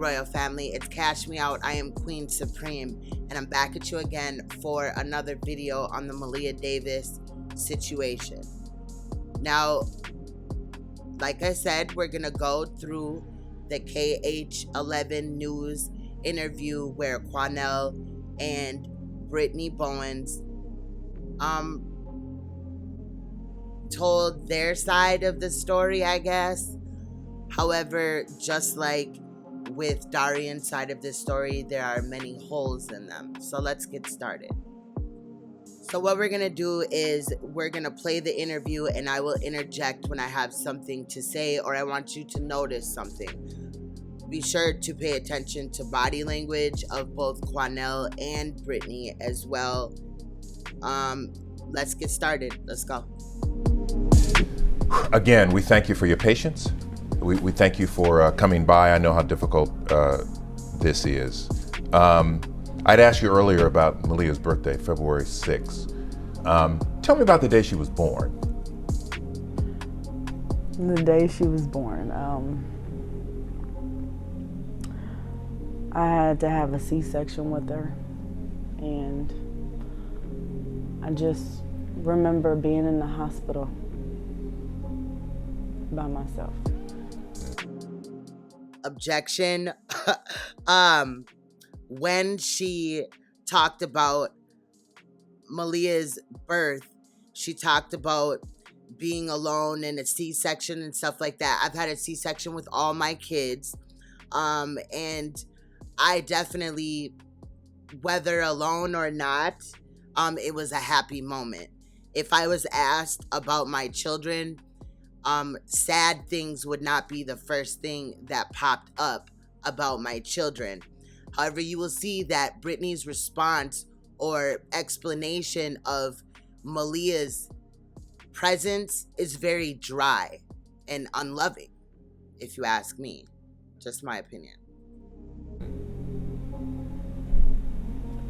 royal family, it's Cash Me Out. I am Queen Supreme, and I'm back at you again for another video on the Maleah Davis situation. Now, like I said, we're gonna go through the KH11 News interview where Quanell and Brittany Bowens told their side of the story, I guess. However, just like with Darian's side of this story, there are many holes in them. So let's get started. So what we're going to do is we're going to play the interview, and I will interject when I have something to say or I want you to notice something. Be sure to pay attention to body language of both Quanell and Brittany as well. Let's get started. Let's go. Again, we thank you for your patience. We thank you for coming by. I know how difficult this is. I'd asked you earlier about Maleah's birthday, February 6th. Tell me about the day she was born. The day she was born, I had to have a C-section with her, and I just remember being in the hospital by myself. Objection. When she talked about Maleah's birth, she talked about being alone in a C-section and stuff like that. I've had a C-section with all my kids, and I definitely, whether alone or not, it was a happy moment. If I was asked about my children, sad things would not be the first thing that popped up about my children. However, you will see that Brittany's response or explanation of Maleah's presence is very dry and unloving, if you ask me. Just my opinion.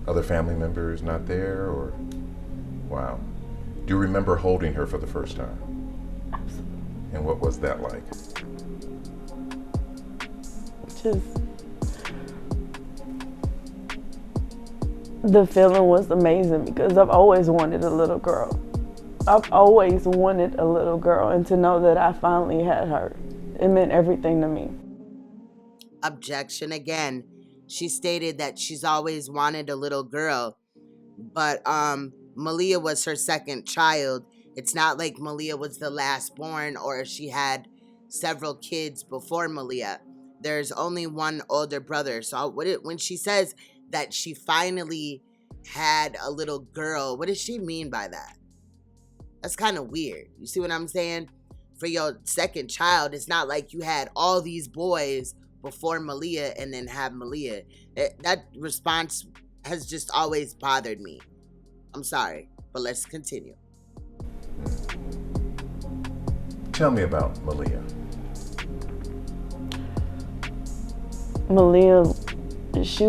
Other family members not there, or wow. Do you remember holding her for the first time? Absolutely. And what was that like? The feeling was amazing because I've always wanted a little girl. I've always wanted a little girl, and to know that I finally had her, it meant everything to me. Objection again. She stated that she's always wanted a little girl, but Maleah was her second child. It's not like Maleah was the last born or she had several kids before Maleah. There's only one older brother. So when she says that she finally had a little girl, what does she mean by that? That's kind of weird. You see what I'm saying? For your second child, it's not like you had all these boys before Maleah and then have Maleah. That response has just always bothered me. I'm sorry, but let's continue. Tell me about Maleah. Maleah, she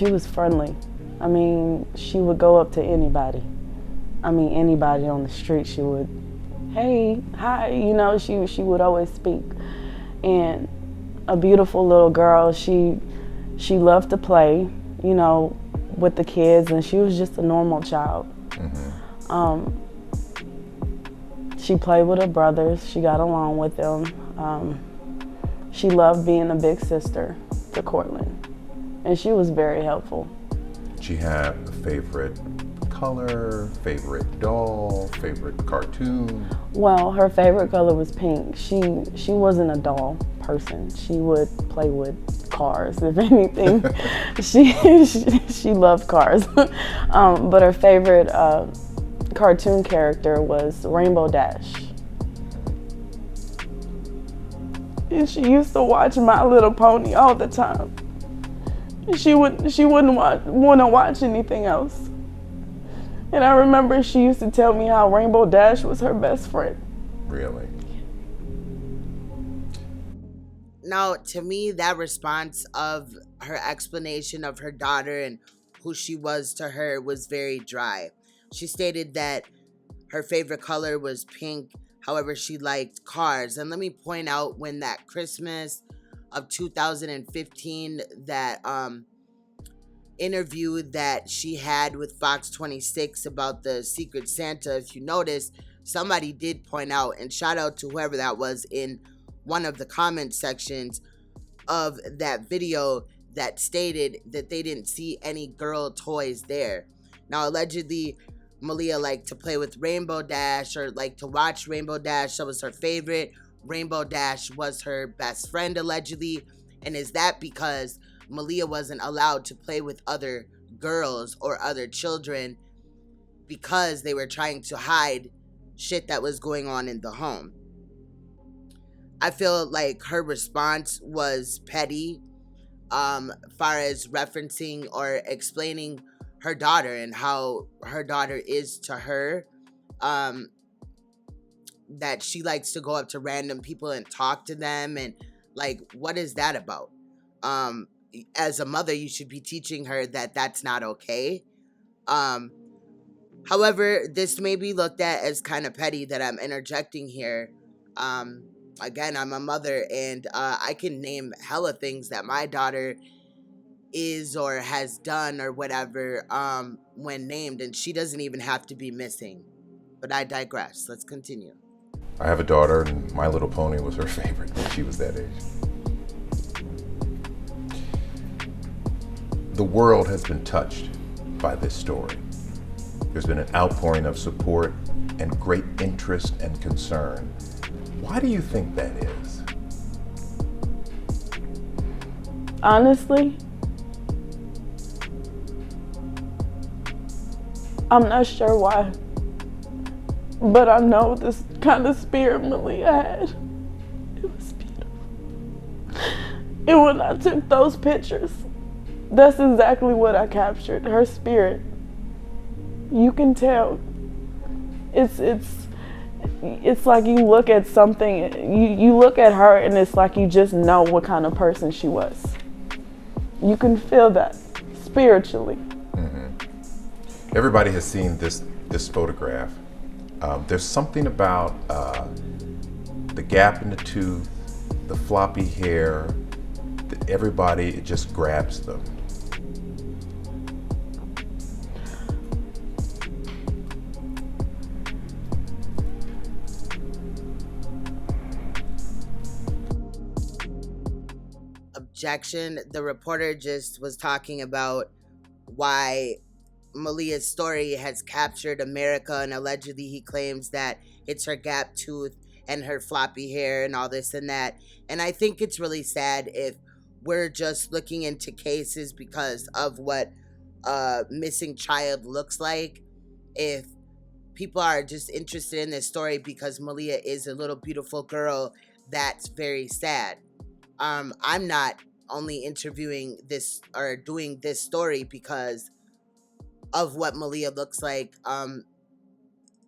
was friendly. I mean, she would go up to anybody. I mean, anybody on the street, she would, hey, hi, you know, she would always speak. And a beautiful little girl, she loved to play, you know, with the kids, and she was just a normal child. Mm-hmm. She played with her brothers. She got along with them. She loved being a big sister to Cortland, and she was very helpful. Did she have a favorite color, favorite doll, favorite cartoon? Well, her favorite color was pink. She wasn't a doll person. She would play with cars, if anything. she loved cars. But her favorite cartoon character was Rainbow Dash. And she used to watch My Little Pony all the time. She wouldn't want to watch anything else. And I remember she used to tell me how Rainbow Dash was her best friend. Really? Now, to me, that response of her explanation of her daughter and who she was to her was very dry. She stated that her favorite color was pink. However, she liked cars. And let me point out, when that Christmas of 2015, that interview that she had with Fox 26 about the Secret Santa, if you notice, somebody did point out, and shout out to whoever that was in one of the comment sections of that video, that stated that they didn't see any girl toys there. Now, allegedly, Malia liked to play with Rainbow Dash, or liked to watch Rainbow Dash. That was her favorite. Rainbow Dash was her best friend, allegedly. And is that because Malia wasn't allowed to play with other girls or other children because they were trying to hide shit that was going on in the home? I feel like her response was petty, far as referencing or explaining her daughter and how her daughter is to her, that she likes to go up to random people and talk to them, and like, what is that about? As a mother, you should be teaching her that that's not okay. However, this may be looked at as kind of petty that I'm interjecting here. Again, I'm a mother, and I can name hella things that my daughter is or has done or whatever when named, and she doesn't even have to be missing. But I digress. Let's continue. I have a daughter, and My Little Pony was her favorite when she was that age. The world has been touched by this story. There's been an outpouring of support and great interest and concern. Why do you think that is? Honestly, I'm not sure why, but I know this kind of spirit Malia had. It was beautiful. And when I took those pictures, that's exactly what I captured, her spirit. You can tell. It's like you look at something, you look at her, and it's like you just know what kind of person she was. You can feel that spiritually. Mm-hmm. Everybody has seen this photograph. There's something about the gap in the tooth, the floppy hair, everybody, it just grabs them. Objection. The reporter just was talking about why Malia's story has captured America, and allegedly he claims that it's her gap tooth and her floppy hair and all this and that. And I think it's really sad if we're just looking into cases because of what a missing child looks like. If people are just interested in this story because Malia is a little beautiful girl, that's very sad. I'm not only interviewing this or doing this story because of what Malia looks like. I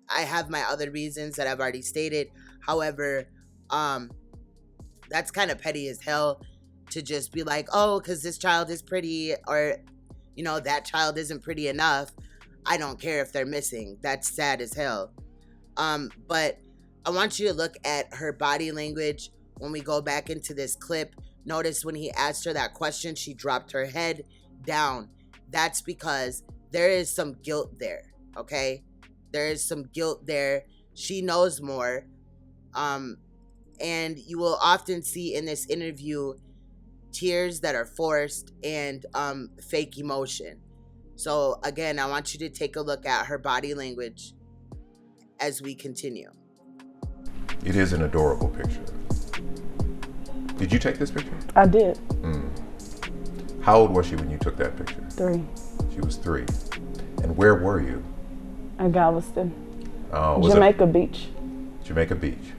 have my other reasons that I've already stated. However, that's kind of petty as hell to just be like, oh, because this child is pretty, or, you know, that child isn't pretty enough, I don't care if they're missing. That's sad as hell. But I want you to look at her body language when we go back into this clip. Notice when he asked her that question, she dropped her head down. That's because there is some guilt there, okay? There is some guilt there. She knows more. And you will often see in this interview tears that are forced and fake emotion. So again, I want you to take a look at her body language as we continue. It is an adorable picture. Did you take this picture? I did. How old was she when you took that picture? 3. She was 3. And where were you? In Galveston. Oh, Jamaica Beach. Jamaica Beach.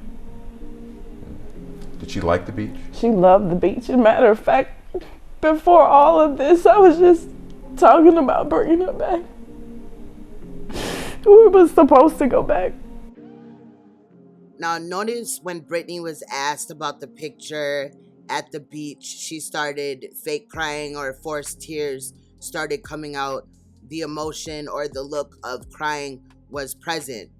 Did she like the beach? She loved the beach. As a matter of fact, before all of this, I was just talking about bringing her back. We were supposed to go back. Now, notice when Brittany was asked about the picture at the beach, she started fake crying, or forced tears started coming out. The emotion or the look of crying was present.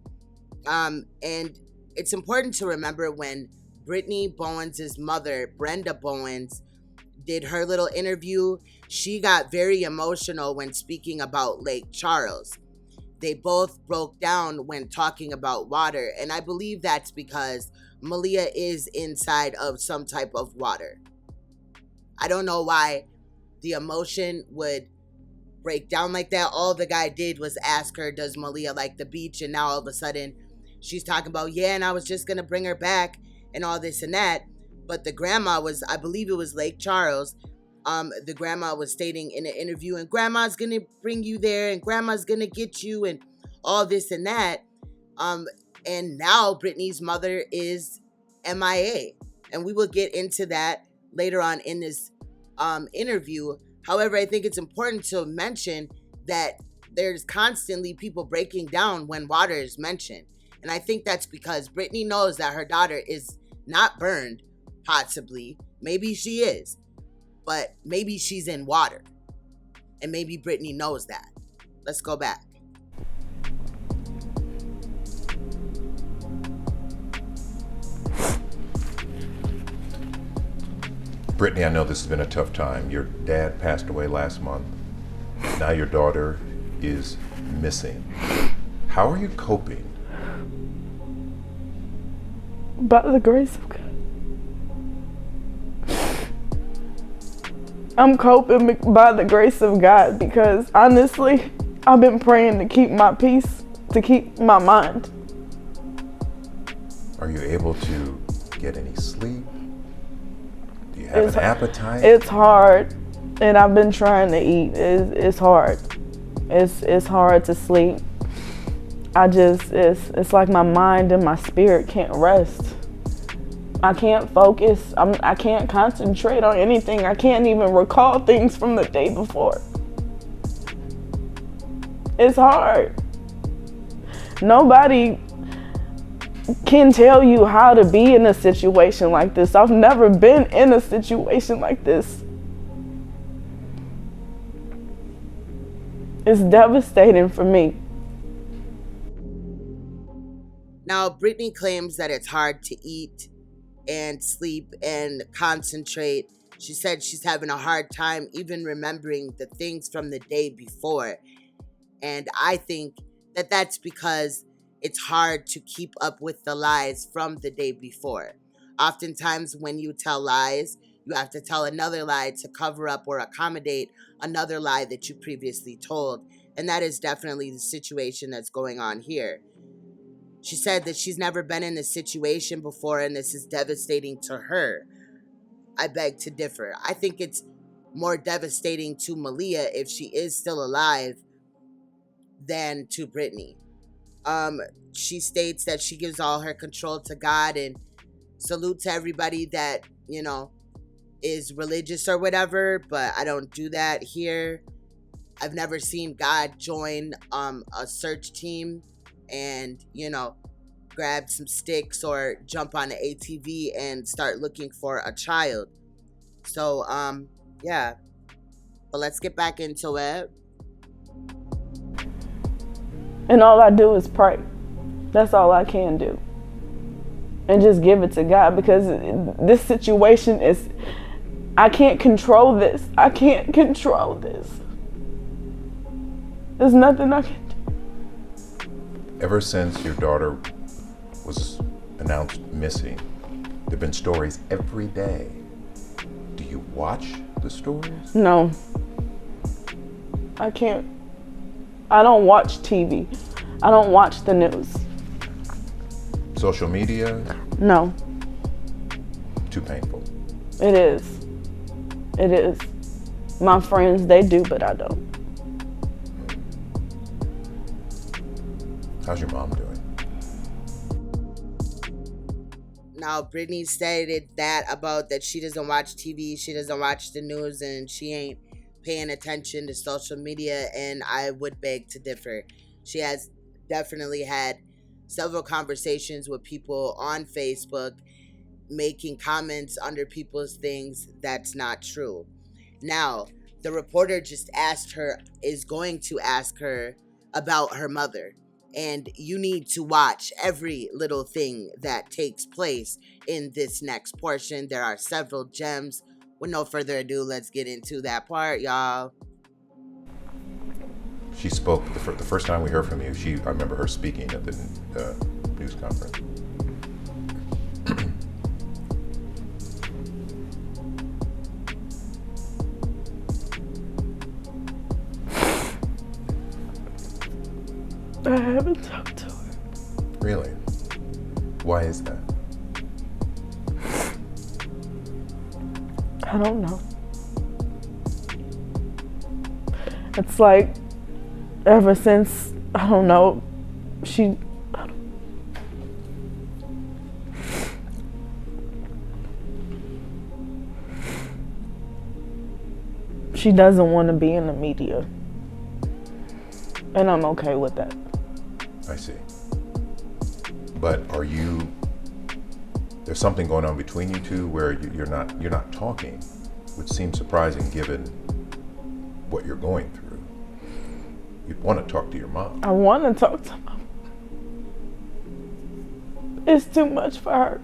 And it's important to remember when Brittany Bowens' mother, Brenda Bowens, did her little interview, she got very emotional when speaking about Lake Charles. They both broke down when talking about water, and I believe that's because Malia is inside of some type of water. I don't know why the emotion would break down like that. All the guy did was ask her, does Malia like the beach? And now all of a sudden she's talking about, yeah, and I was just gonna bring her back and all this and that. But the grandma was, I believe it was Lake Charles, the grandma was stating in an interview, and grandma's gonna bring you there, and grandma's gonna get you, and all this and that. And now Brittany's mother is MIA, and we will get into that later on in this interview. However, I think it's important to mention that there's constantly people breaking down when water is mentioned. And I think that's because Brittany knows that her daughter is not burned, possibly. Maybe she is, but maybe she's in water. And maybe Brittany knows that. Let's go back. Brittany, I know this has been a tough time. Your dad passed away last month. Now your daughter is missing. How are you coping? By the grace of God. I'm coping by the grace of God because honestly, I've been praying to keep my peace, to keep my mind. Are you able to get any sleep? Do you have an appetite? It's hard, and I've been trying to eat. It's hard. It's hard to sleep. It's like my mind and my spirit can't rest. I can't focus. I can't concentrate on anything. I can't even recall things from the day before. It's hard. Nobody can tell you how to be in a situation like this. I've never been in a situation like this. It's devastating for me. Now, Brittany claims that it's hard to eat and sleep and concentrate. She said she's having a hard time even remembering the things from the day before. And I think that that's because it's hard to keep up with the lies from the day before. Oftentimes when you tell lies, you have to tell another lie to cover up or accommodate another lie that you previously told. And that is definitely the situation that's going on here. She said that she's never been in this situation before, and this is devastating to her. I beg to differ. I think it's more devastating to Malia if she is still alive than to Brittany. She states that she gives all her control to God, and salute to everybody that, is religious or whatever, but I don't do that here. I've never seen God join a search team and, grab some sticks or jump on an ATV and start looking for a child. So, yeah. But let's get back into it. And all I do is pray. That's all I can do. And just give it to God, because this situation is, I can't control this. I can't control this. There's nothing I can do. Ever since your daughter was announced missing, there have been stories every day. Do you watch the stories? No. I can't. I don't watch TV. I don't watch the news. Social media? No. Too painful. It is. It is. My friends, they do, but I don't. How's your mom doing? Now, Brittany stated that about that she doesn't watch TV, she doesn't watch the news, and she ain't paying attention to social media, and I would beg to differ. She has definitely had several conversations with people on Facebook, making comments under people's things that's not true. Now, the reporter just is going to ask her about her mother. And you need to watch every little thing that takes place in this next portion. There are several gems. With no further ado, let's get into that part, y'all. She spoke the first time we heard from you. I remember her speaking at the news conference. I haven't talked to her. Really? Why is that? I don't know. It's like ever since, I don't know, she doesn't want to be in the media. And I'm okay with that. I see. But there's something going on between you two where you're not talking, which seems surprising given what you're going through. You'd want to talk to your mom. I want to talk to mom. It's too much for her.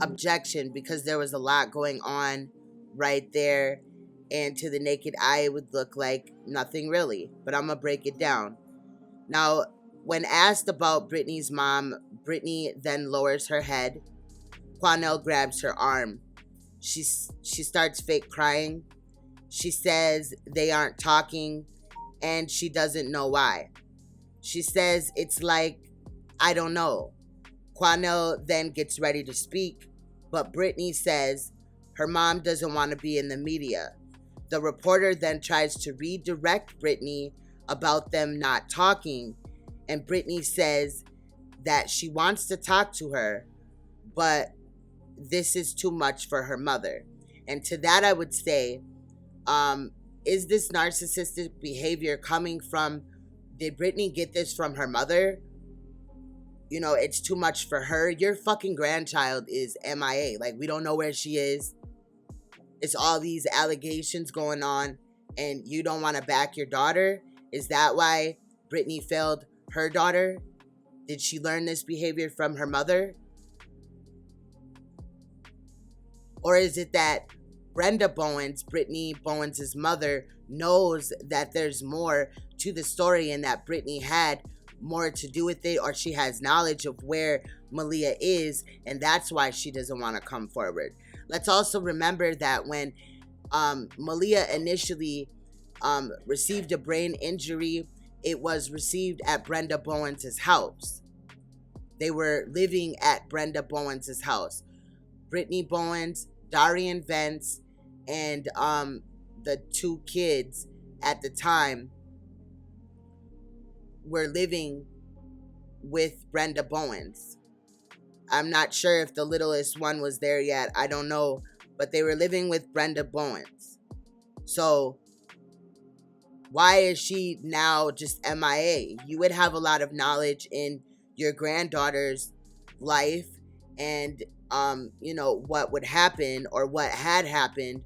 Objection, because there was a lot going on right there, and to the naked eye it would look like nothing really, but I'm gonna break it down. Now, when asked about Brittany's mom, Brittany then lowers her head. Quanell grabs her arm. She starts fake crying. She says they aren't talking, and she doesn't know why. She says it's like, I don't know. Quanell then gets ready to speak, but Brittany says her mom doesn't want to be in the media. The reporter then tries to redirect Brittany about them not talking, and Brittany says that she wants to talk to her, but this is too much for her mother. And to that I would say, is this narcissistic behavior coming from, did Brittany get this from her mother? You know, it's too much for her. Your fucking grandchild is MIA. Like, we don't know where she is. It's all these allegations going on, and you don't want to back your daughter? Is that why Brittany failed her daughter? Did she learn this behavior from her mother? Or is it that Brenda Bowens, Brittany Bowens' mother, knows that there's more to the story and that Brittany had more to do with it, or she has knowledge of where Maleah is, and that's why she doesn't want to come forward? Let's also remember that when Maleah initially received a brain injury, it was received at Brenda Bowens' house. They were living at Brenda Bowens' house. Brittany Bowens, Darian Vance, and the two kids at the time were living with Brenda Bowens. I'm not sure if the littlest one was there yet. I don't know. But they were living with Brenda Bowens. So why is she now just MIA? You would have a lot of knowledge in your granddaughter's life and, you know, what would happen or what had happened.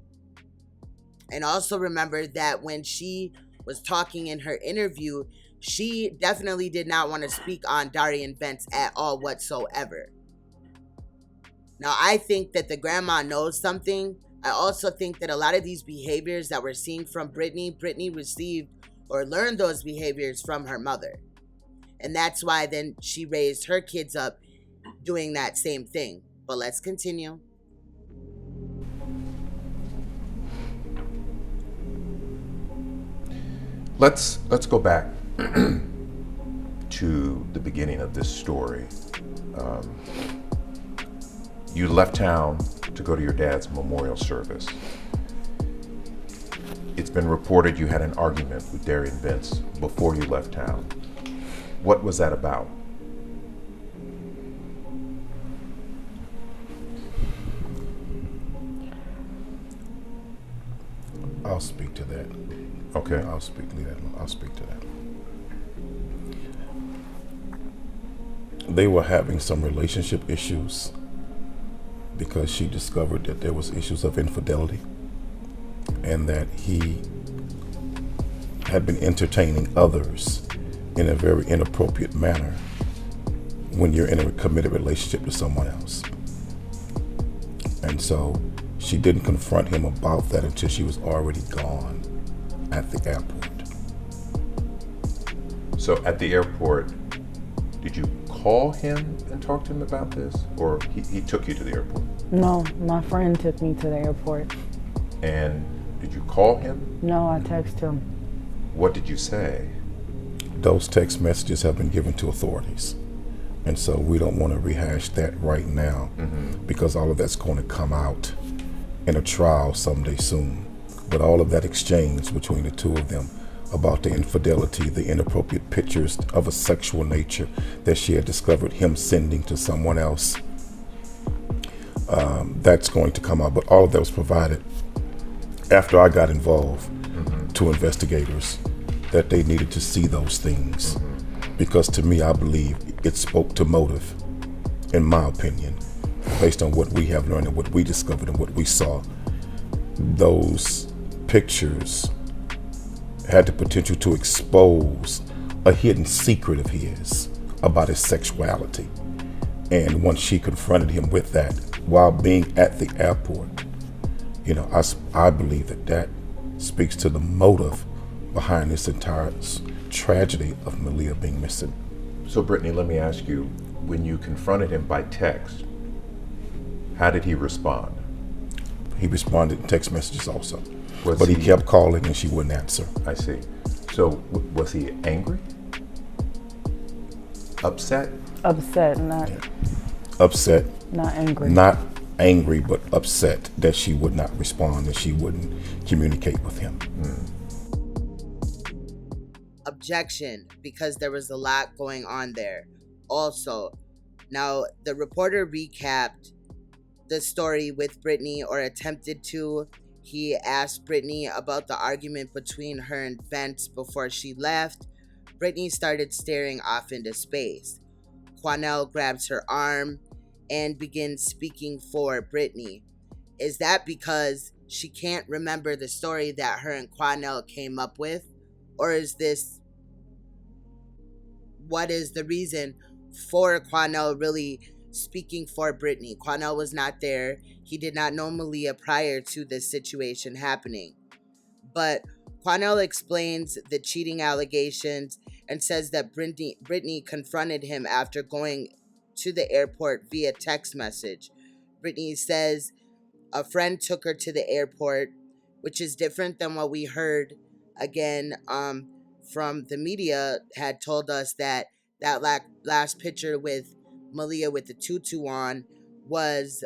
And also remember that when she was talking in her interview, she definitely did not want to speak on Darian Vance at all whatsoever. Now, I think that the grandma knows something. I also think that a lot of these behaviors that we're seeing from Brittany received or learned those behaviors from her mother. And that's why then she raised her kids up doing that same thing. But let's continue. Let's go back to the beginning of this story. You left town to go to your dad's memorial service. It's been reported you had an argument with Darian Vance before you left town. What was that about? I'll speak to that. Okay. I'll speak to that. They were having some relationship issues because she discovered that there was issues of infidelity and that he had been entertaining others in a very inappropriate manner when you're in a committed relationship to someone else. And so she didn't confront him about that until she was already gone at the airport. So at the airport, did you call him and talk to him about this? Or he took you to the airport? No, my friend took me to the airport. And did you call him? No, I texted him. What did you say? Those text messages have been given to authorities. And so we don't want to rehash that right now, because all of that's going to come out in a trial someday soon. But all of that exchange between the two of them about the infidelity, the inappropriate pictures of a sexual nature that she had discovered him sending to someone else, that's going to come out. But all of that was provided after I got involved to investigators, that they needed to see those things. Because to me, I believe it spoke to motive, in my opinion, based on what we have learned and what we discovered and what we saw. Those pictures had the potential to expose a hidden secret of his about his sexuality. And once she confronted him with that while being at the airport, you know, I believe that speaks to the motive behind this entire tragedy of Malia being missing. So Brittany, let me ask you, when you confronted him by text, how did he respond? He responded in text messages also. But he kept calling and she wouldn't answer. I see. So was he angry? Upset? Upset, not Upset. not angry. Not angry, but upset that she would not respond, that she wouldn't communicate with him. Objection, because there was a lot going on there. Also, now the reporter recapped the story with Brittany, or attempted to. He asked Brittany about the argument between her and Vince before she left. Brittany started staring off into space. Quanell grabs her arm and begins speaking for Brittany. Is that because she can't remember the story that her and Quanell came up with? Or is this, what is the reason for Quanell really speaking for Brittany? Quanell was not there. He did not know Malia prior to this situation happening. But Quanell explains the cheating allegations and says that Brittany confronted him after going to the airport via text message. Brittany says a friend took her to the airport, which is different than what we heard again from the media had told us that last picture with Malia with the tutu on was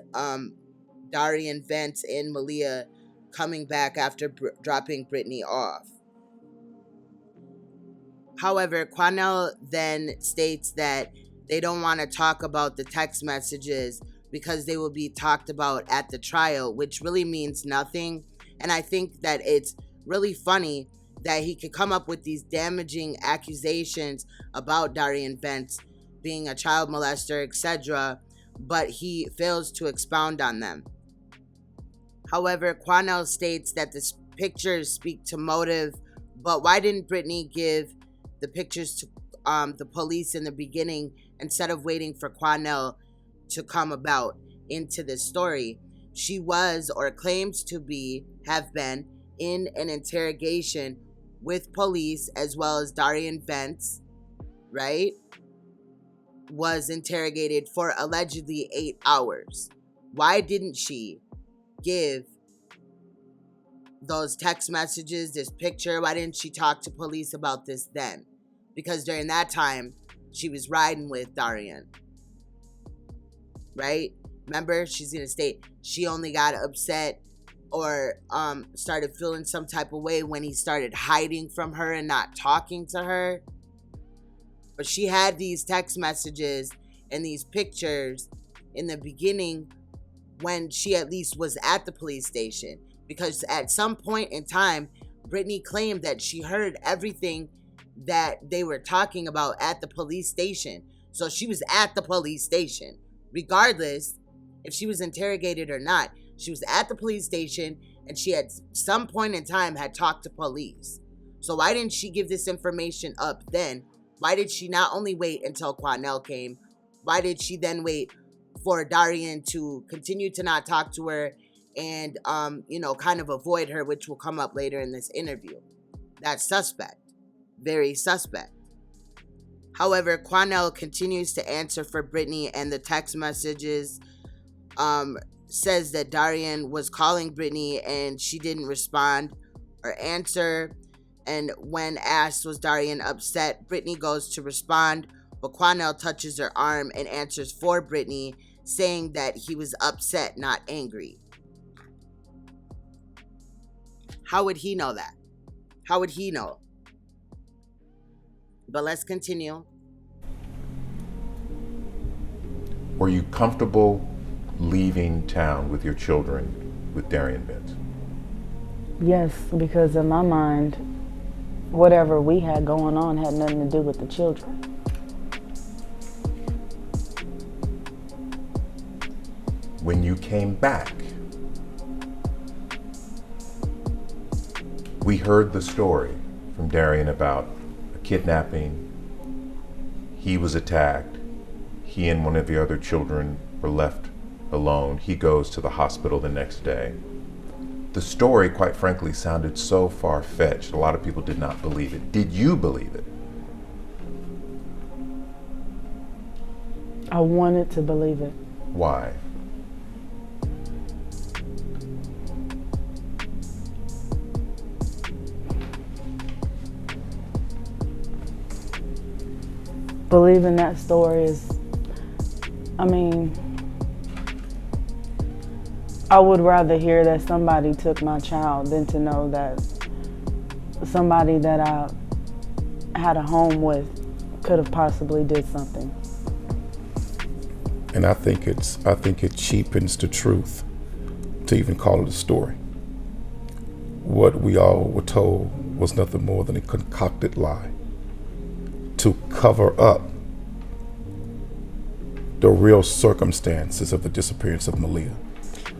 Darian, Vince, and Malia coming back after dropping Brittany off. However, Quanell then states that they don't want to talk about the text messages because they will be talked about at the trial, which really means nothing. And I think that it's really funny that he could come up with these damaging accusations about Darian Vince being a child molester, etc., but he fails to expound on them. However, Quanell states that the pictures speak to motive, but why didn't Brittany give the pictures to the police in the beginning instead of waiting for Quanell to come about into this story? She was, or claims to have been, in an interrogation with police, as well as Darian Vince, right? Was interrogated for allegedly 8 hours. Why didn't she give those text messages, this picture? Why didn't she talk to police about this then? Because during that time, she was riding with Darian, right? Remember, she's gonna state she only got upset or started feeling some type of way when he started hiding from her and not talking to her. But she had these text messages and these pictures in the beginning when she at least was at the police station. Because at some point in time, Brittany claimed that she heard everything that they were talking about at the police station. So she was at the police station. Regardless if she was interrogated or not, she was at the police station and she at some point in time had talked to police. So why didn't she give this information up then? Why did she not only wait until Quanell came? Why did she then wait for Darian to continue to not talk to her and, kind of avoid her, which will come up later in this interview? That's suspect. Very suspect. However, Quanell continues to answer for Brittany, and the text messages says that Darian was calling Brittany and she didn't respond or answer. And when asked, was Darian upset, Brittany goes to respond, but Quanell touches her arm and answers for Brittany, saying that he was upset, not angry. How would he know that? How would he know? But let's continue. Were you comfortable leaving town with your children with Darian Bent? Yes, because in my mind, whatever we had going on had nothing to do with the children. When you came back, we heard the story from Darian about a kidnapping. He was attacked. He and one of the other children were left alone. He goes to the hospital the next day. The story, quite frankly, sounded so far-fetched. A lot of people did not believe it. Did you believe it? I wanted to believe it. Why? Believing that story is, I would rather hear that somebody took my child than to know that somebody that I had a home with could have possibly did something. And I think it cheapens the truth to even call it a story. What we all were told was nothing more than a concocted lie to cover up the real circumstances of the disappearance of Maleah.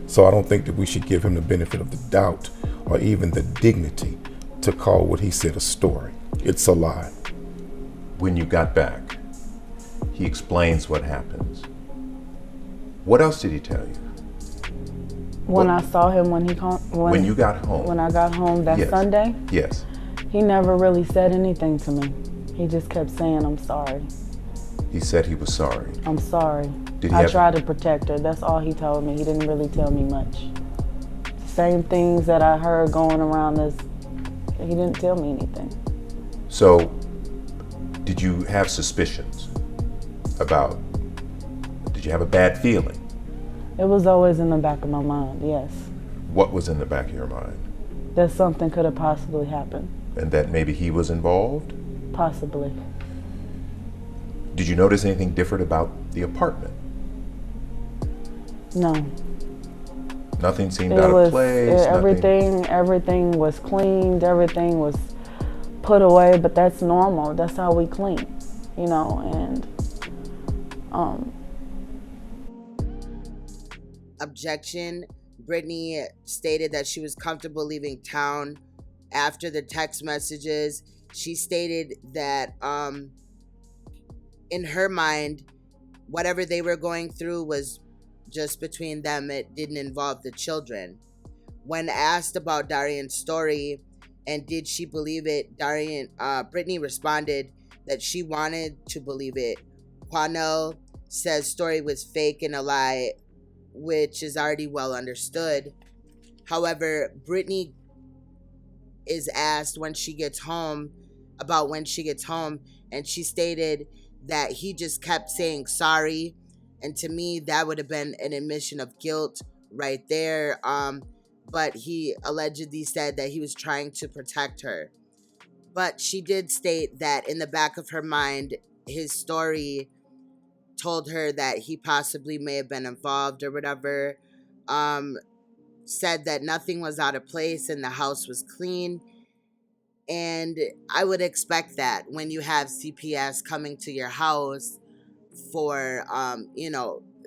So I don't think that we should give him the benefit of the doubt or even the dignity to call what he said a story. It's a lie. When you got back, he explains what happens. What else did he tell you? When I saw him when you got home. When I got home that Yes. Sunday, Yes. he never really said anything to me. He just kept saying, "I'm sorry. He said he was sorry. I'm sorry." Did he I have- tried to protect her. That's all he told me. He didn't really tell me much. Same things that I heard going around this. He didn't tell me anything. So, did you have suspicions about, did you have a bad feeling? It was always in the back of my mind, yes. What was in the back of your mind? That something could have possibly happened. And that maybe he was involved? Possibly. Did you notice anything different about the apartment? No. Nothing seemed out of place? Everything was cleaned, everything was put away, but that's normal. That's how we clean, and Objection. Brittany stated that she was comfortable leaving town after the text messages. She stated that in her mind, whatever they were going through was just between them. It didn't involve the children. When asked about Darian's story and did she believe it, Brittany responded that she wanted to believe it. Quanell says story was fake and a lie, which is already well understood. However, Brittany is asked when she gets home, and she stated that he just kept saying sorry, and to me that would have been an admission of guilt right there. But he allegedly said that he was trying to protect her. But she did state that in the back of her mind, his story told her that he possibly may have been involved or whatever. Said that nothing was out of place and the house was clean. And I would expect that when you have CPS coming to your house for,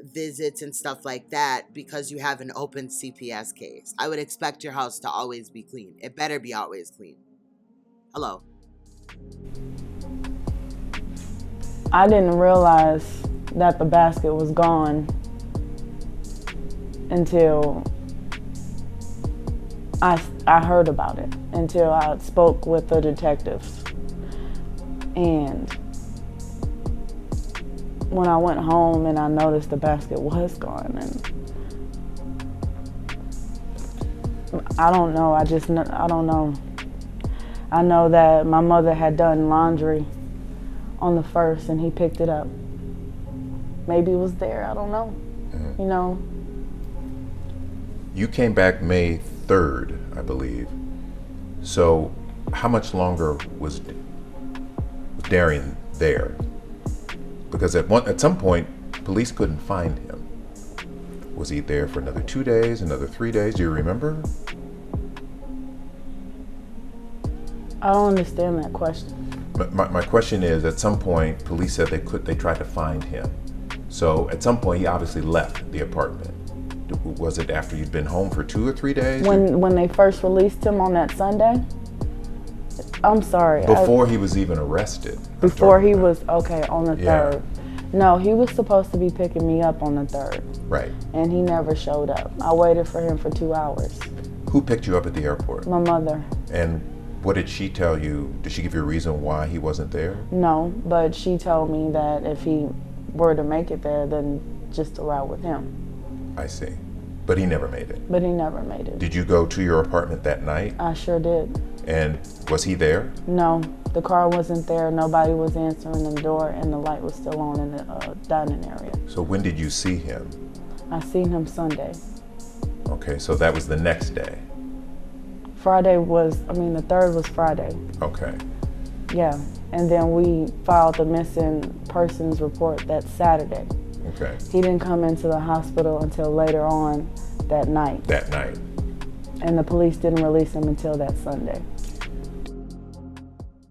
visits and stuff like that, because you have an open CPS case. I would expect your house to always be clean. It better be always clean. Hello. I didn't realize that the basket was gone until I heard about it, until I spoke with the detectives. And when I went home and I noticed the basket was gone, and I don't know, I don't know. I know that my mother had done laundry on the 1st and he picked it up. Maybe it was there, I don't know. You know. You came back May 3rd, I believe. So how much longer was Darian there? Because at some point, police couldn't find him. Was he there for another 2 days, another 3 days? Do you remember? I don't understand that question. My question is, at some point, police said they tried to find him. So at some point, he obviously left the apartment. Was it after you'd been home for 2 or 3 days? When they first released him on that Sunday? I'm sorry. Before he was even arrested. Before he was, okay, on the Yeah. 3rd. No, he was supposed to be picking me up on the 3rd. Right. And he never showed up. I waited for him for 2 hours. Who picked you up at the airport? My mother. And what did she tell you? Did she give you a reason why he wasn't there? No, but she told me that if he were to make it there, then just to ride with him. I see. But he never made it. But he never made it. Did you go to your apartment that night? I sure did. And was he there? No, the car wasn't there. Nobody was answering the door, and the light was still on in the dining area. So when did you see him? I seen him Sunday. Okay, so that was the next day. The 3rd was Friday. Okay. Yeah, and then we filed the missing persons report that Saturday. Okay. He didn't come into the hospital until later on that night. That night. And the police didn't release him until that Sunday.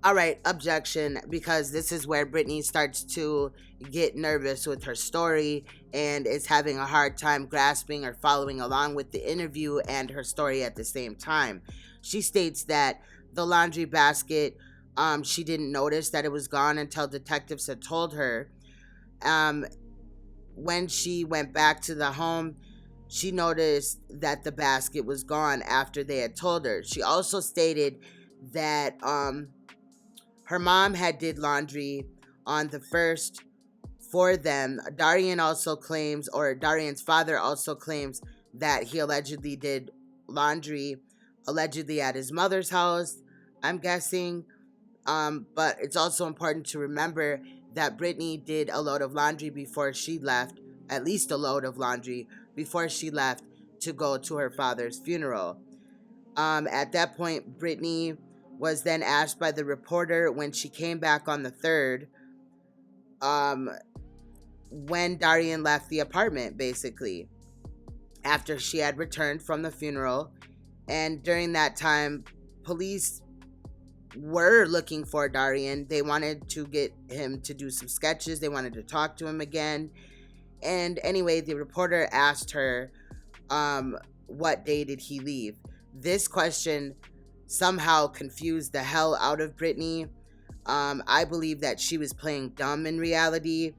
All right, objection, because this is where Brittany starts to get nervous with her story and is having a hard time grasping or following along with the interview and her story at the same time. She states that the laundry basket, she didn't notice that it was gone until detectives had told her. When she went back to the home, she noticed that the basket was gone after they had told her. She also stated that her mom had did laundry on the 1st for them. Darian's father also claims that he allegedly did laundry, allegedly at his mother's house, I'm guessing. But it's also important to remember that Brittany did a load of laundry before she left, at least a load of laundry before she left to go to her father's funeral. At that point, Brittany was then asked by the reporter when she came back on the 3rd, when Darian left the apartment, basically, after she had returned from the funeral. And during that time, police were looking for Darian. They wanted to get him to do some sketches. They wanted to talk to him again. And anyway, the reporter asked her, what day did he leave? This question somehow confused the hell out of Brittany. I believe that she was playing dumb in reality.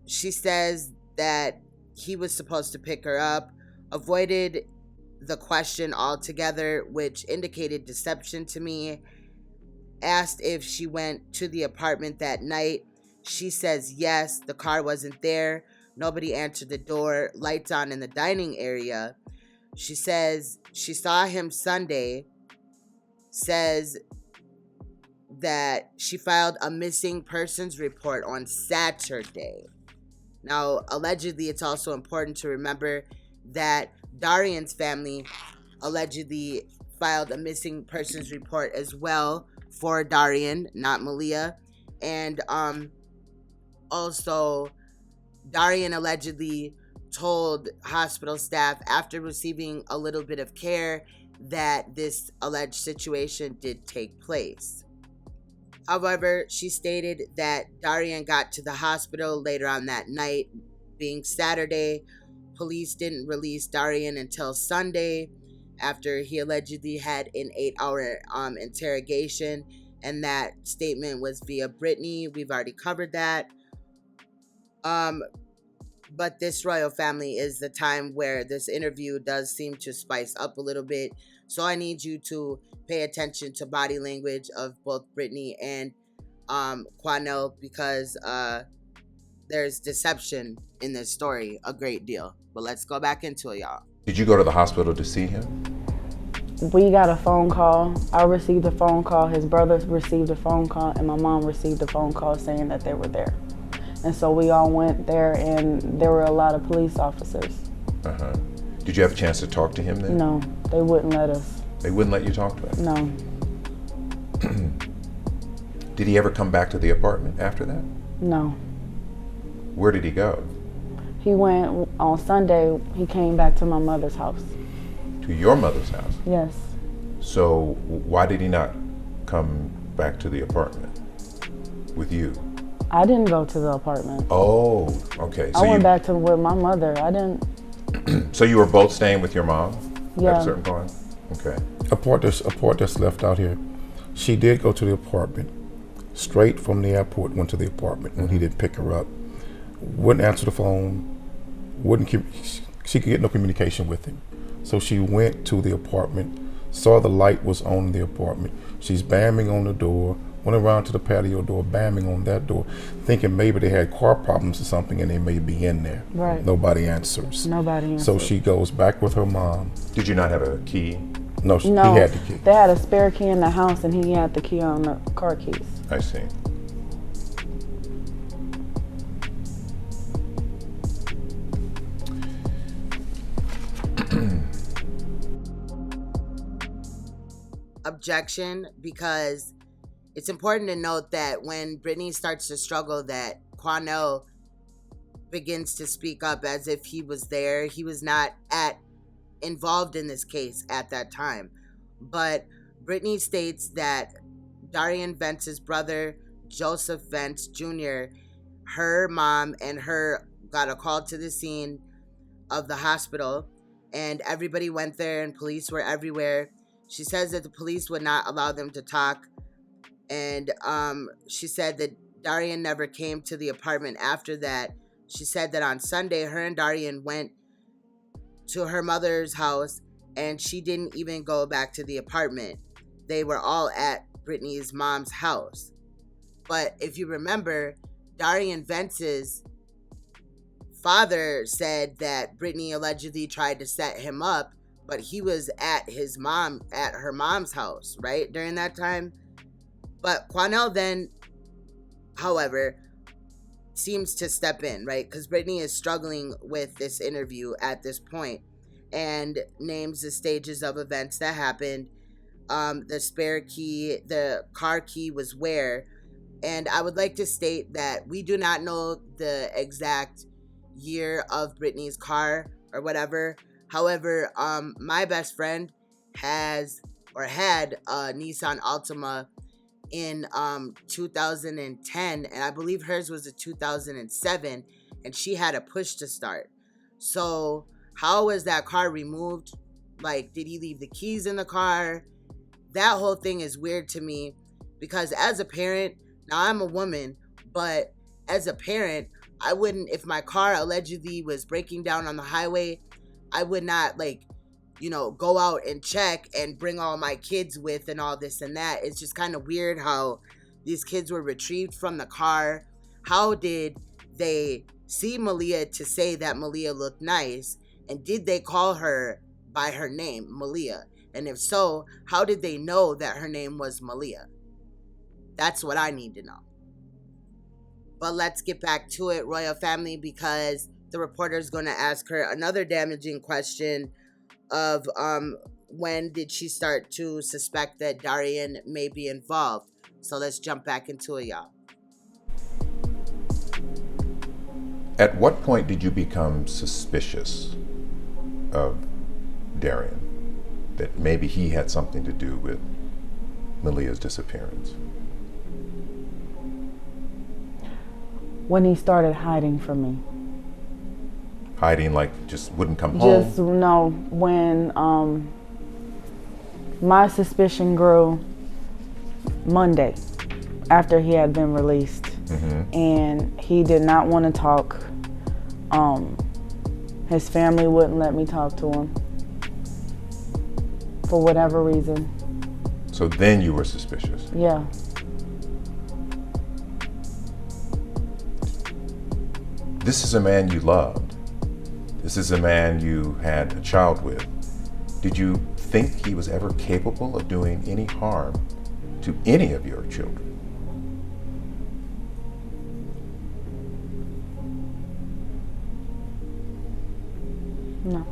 She says that he was supposed to pick her up, avoided the question altogether, which indicated deception to me. Asked if she went to the apartment that night. She says yes, the car wasn't there. Nobody answered the door, lights on in the dining area. She says she saw him Sunday. Says that she filed a missing persons report on Saturday. Now, allegedly, it's also important to remember that Darian's family allegedly filed a missing persons report as well for Darian, not Malia. And also, Darian allegedly told hospital staff after receiving a little bit of care that this alleged situation did take place. However, she stated that Darian got to the hospital later on that night, being Saturday. Police didn't release Darian until Sunday, after he allegedly had an 8-hour interrogation, and that statement was via Brittany. We've already covered that. But this royal family is the time where this interview does seem to spice up a little bit. So I need you to pay attention to body language of both Brittany and Quanell, because there's deception in this story a great deal. But let's go back into it, y'all. Did you go to the hospital to see him? We got a phone call. I received a phone call. His brother received a phone call, and my mom received a phone call saying that they were there. And so we all went there, and there were a lot of police officers. Uh-huh. Did you have a chance to talk to him then? No, they wouldn't let us. They wouldn't let you talk to him? No. Did he ever come back to the apartment after that? No. Where did he go? He went on Sunday. He came back to my mother's house. To your mother's house? Yes. So why did he not come back to the apartment with you? I didn't go to the apartment. Oh, okay. So I went back to with my mother. I didn't. So you were both staying with your mom Yeah. at a certain point? Okay. A part that's left out here. She did go to the apartment. Straight from the airport, went to the apartment when he didn't pick her up. Wouldn't answer the phone. She could get no communication with him. So she went to the apartment, saw the light was on the apartment. She's banging on the door, went around to the patio door, banging on that door, thinking maybe they had car problems or something and they may be in there. Right. Nobody answers. Nobody answered. So she goes back with her mom. Did you not have a key? No, he had the key. They had a spare key in the house, and he had the key on the car keys. I see. Objection, because it's important to note that when Brittany starts to struggle, that Quanell begins to speak up as if he was there. He was not involved in this case at that time. But Brittany states that Darian Vence's brother, Joseph Vence Jr., her mom and her got a call to the scene of the hospital, and everybody went there and police were everywhere. She says that the police would not allow them to talk, and she said that Darian never came to the apartment after that. She said that on Sunday, her and Darian went to her mother's house, and she didn't even go back to the apartment. They were all at Brittany's mom's house. But if you remember, Darian Vence's father said that Brittany allegedly tried to set him up, but he was at her mom's house, right, during that time. But Quanell then, however, seems to step in, right, because Brittany is struggling with this interview at this point, and names the stages of events that happened, the spare key, the car key was where. And I would like to state that we do not know the exact year of Brittany's car or whatever. However, my best friend had a Nissan Altima in 2010, and I believe hers was a 2007, and she had a push to start. So how was that car removed? Like, did he leave the keys in the car? That whole thing is weird to me, because as a parent, now I'm a woman, but as a parent, I wouldn't, if my car allegedly was breaking down on the highway, I would not, go out and check and bring all my kids with and all this and that. It's just kind of weird how these kids were retrieved from the car. How did they see Malia to say that Malia looked nice? And did they call her by her name, Malia? And if so, how did they know that her name was Malia? That's what I need to know. But let's get back to it, royal family, because the reporter's going to ask her another damaging question of when did she start to suspect that Darian may be involved. So let's jump back into it, y'all. At what point did you become suspicious of Darian? That maybe he had something to do with Maleah's disappearance? When he started hiding from me. Hiding, like just wouldn't come home? Just, no, when My suspicion grew Monday after he had been released. And he did not want to talk. His family wouldn't let me talk to him for whatever reason. So then you were suspicious. Yeah. This is a man you loved. This is a man you had a child with. Did you think he was ever capable of doing any harm to any of your children? No.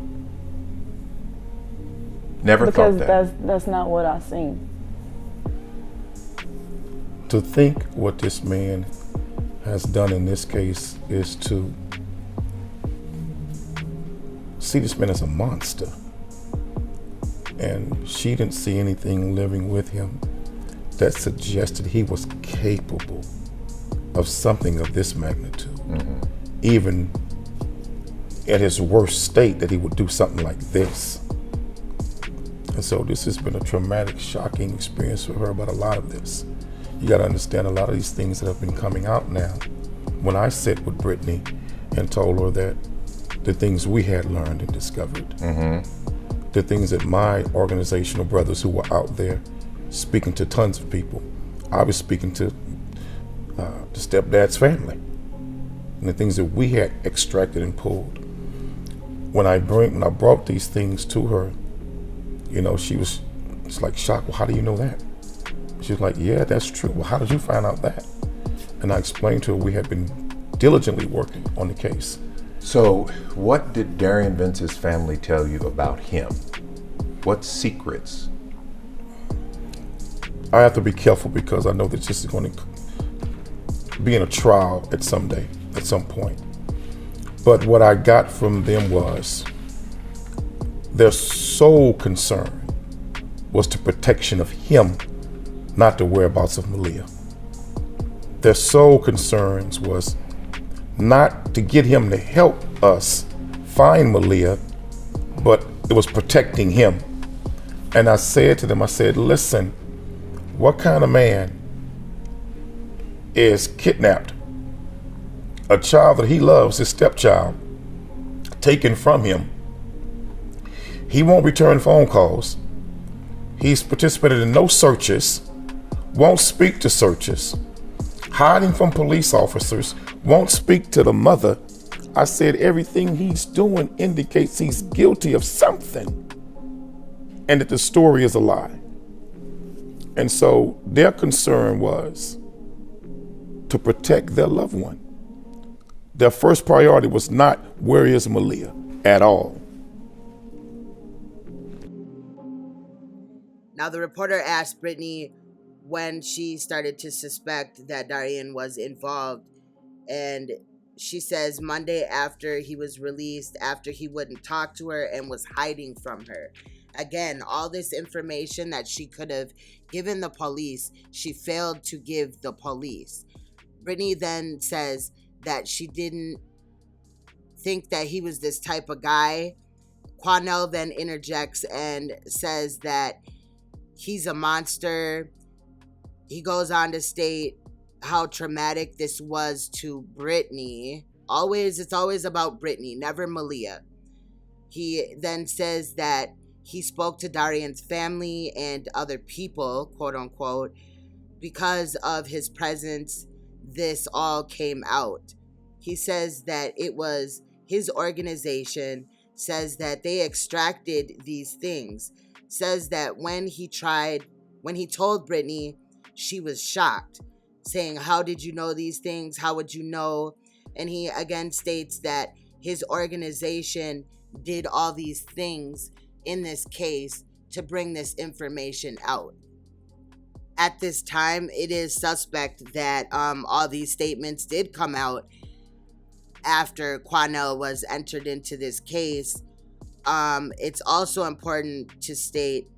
Never Because thought that. that's not what I seen. To think what this man has done in this case is to see this man as a monster. And she didn't see anything living with him that suggested he was capable of something of this magnitude. Even at his worst state, that he would do something like this. And so this has been a traumatic, shocking experience for her about a lot of this. You gotta understand a lot of these things that have been coming out now. When I sat with Brittany and told her that the things we had learned and discovered, the things that my organizational brothers who were out there speaking to tons of people, I was speaking to the stepdad's family, and the things that we had extracted and pulled. When I brought these things to her, you know, it's like shocked. Well, how do you know that? She was like, yeah, that's true. Well, how did you find out that? And I explained to her we had been diligently working on the case. So what did Darian Vince's family tell you about him? What secrets? I have to be careful because I know that this is going to be in a trial at some point. But what I got from them was their sole concern was the protection of him, not the whereabouts of Malia. Their sole concerns was not to get him to help us find Malia, but it was protecting him. And I said to them, I said, listen, what kind of man is kidnapped a child that he loves, his stepchild, taken from him? He won't return phone calls. He's participated in no searches, won't speak to searches, hiding from police officers, won't speak to the mother. I said everything he's doing indicates he's guilty of something and that the story is a lie. And so their concern was to protect their loved one. Their first priority was not where is Malia at all. Now, the reporter asked Brittany when she started to suspect that Darian was involved, and she says Monday after he was released, after he wouldn't talk to her and was hiding from her. Again, all this information that she could have given the police, she failed to give the police. Brittany then says that she didn't think that he was this type of guy. Quanell then interjects and says that he's a monster. He goes on to state how traumatic this was to Brittany. It's always about Brittany, never Malia. He then says that he spoke to Darian's family and other people, quote unquote, because of his presence, this all came out. He says that it was his organization, says that they extracted these things, says that when he told Brittany, she was shocked, saying, how did you know these things? How would you know? And he again states that his organization did all these things in this case to bring this information out. At this time, it is suspect that all these statements did come out after Quanell was entered into this case. It's also important to state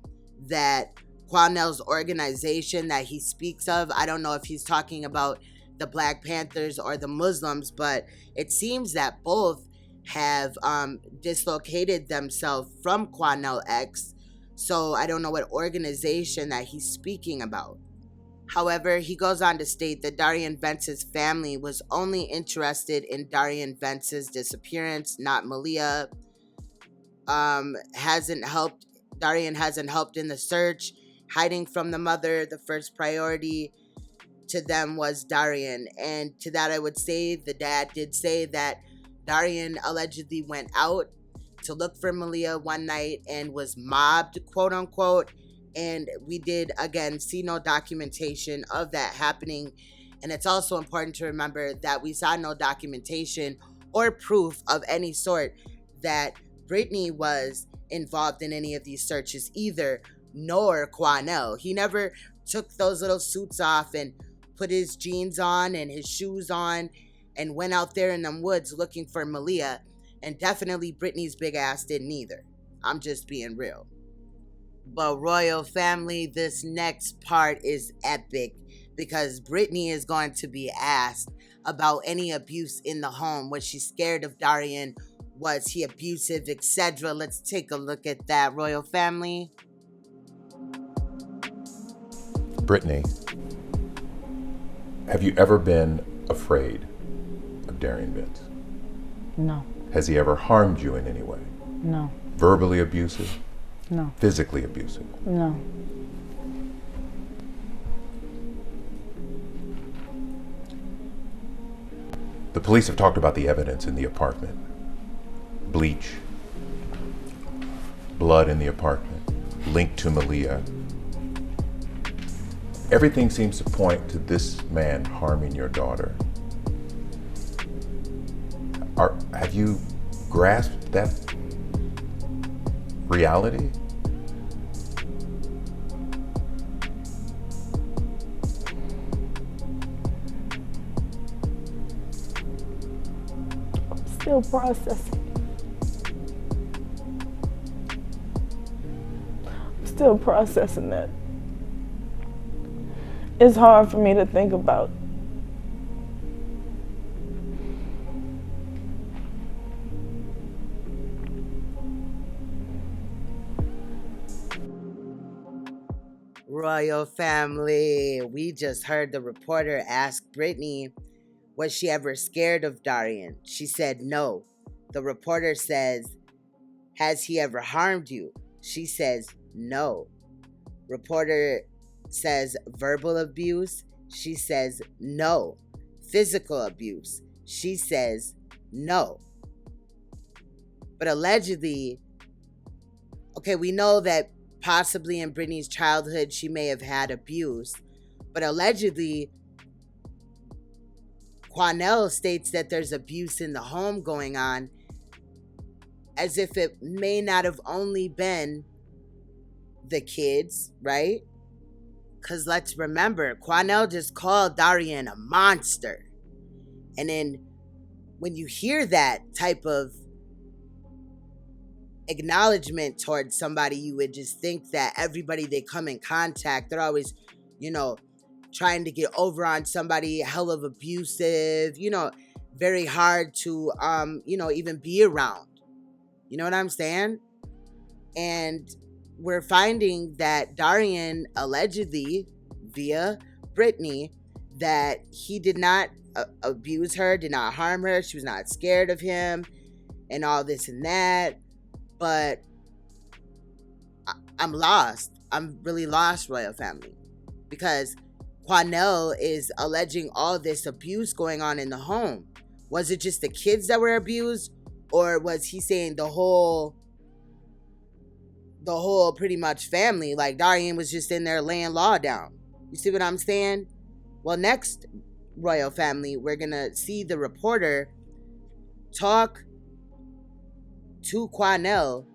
that Quanell's organization that he speaks of, I don't know if he's talking about the Black Panthers or the Muslims, but it seems that both have dislocated themselves from Quanell X. So I don't know what organization that he's speaking about. However, he goes on to state that Darian Vence's family was only interested in Darian Vence's disappearance, not Malia. Darian hasn't helped in the search, hiding from the mother. The first priority to them was Darian. And to that I would say, the dad did say that Darian allegedly went out to look for Malia one night and was mobbed, quote unquote. And we did, again, see no documentation of that happening. And it's also important to remember that we saw no documentation or proof of any sort that Brittany was involved in any of these searches either, nor Quanell. He never took those little suits off and put his jeans on and his shoes on and went out there in them woods looking for Malia. And definitely Brittany's big ass didn't either. I'm just being real. But royal family, this next part is epic because Brittany is going to be asked about any abuse in the home. Was she scared of Darian? Was he abusive, etc.? Let's take a look at that, royal family. Brittany, have you ever been afraid of Darian Vince? No. Has he ever harmed you in any way? No. Verbally abusive? No. Physically abusive? No. The police have talked about the evidence in the apartment. Bleach, blood in the apartment, linked to Maleah. Everything seems to point to this man harming your daughter. Have you grasped that reality? Still processing. Still processing that. It's hard for me to think about. Royal family, we just heard the reporter ask Brittany, was she ever scared of Darian? She said no. The reporter says, has he ever harmed you? She says no. Reporter says verbal abuse? She says no. Physical abuse? She says no. But allegedly, okay, we know that possibly in Brittany's childhood, she may have had abuse, but allegedly, Quanell states that there's abuse in the home going on, as if it may not have only been the kids, right? Because let's remember, Quanell just called Darian a monster. And then when you hear that type of acknowledgement towards somebody, you would just think that everybody they come in contact, they're always, trying to get over on somebody, hell of abusive, very hard to, even be around. You know what I'm saying? And we're finding that Darian allegedly, via Brittany, that he did not abuse her, did not harm her, she was not scared of him, and all this and that. But I'm lost. I'm really lost, royal family, because Quanell is alleging all this abuse going on in the home. Was it just the kids that were abused, or was he saying the whole pretty much family? Like Darian was just in there laying law down. You see what I'm saying? Well, next, royal family, we're gonna see the reporter talk to Quanell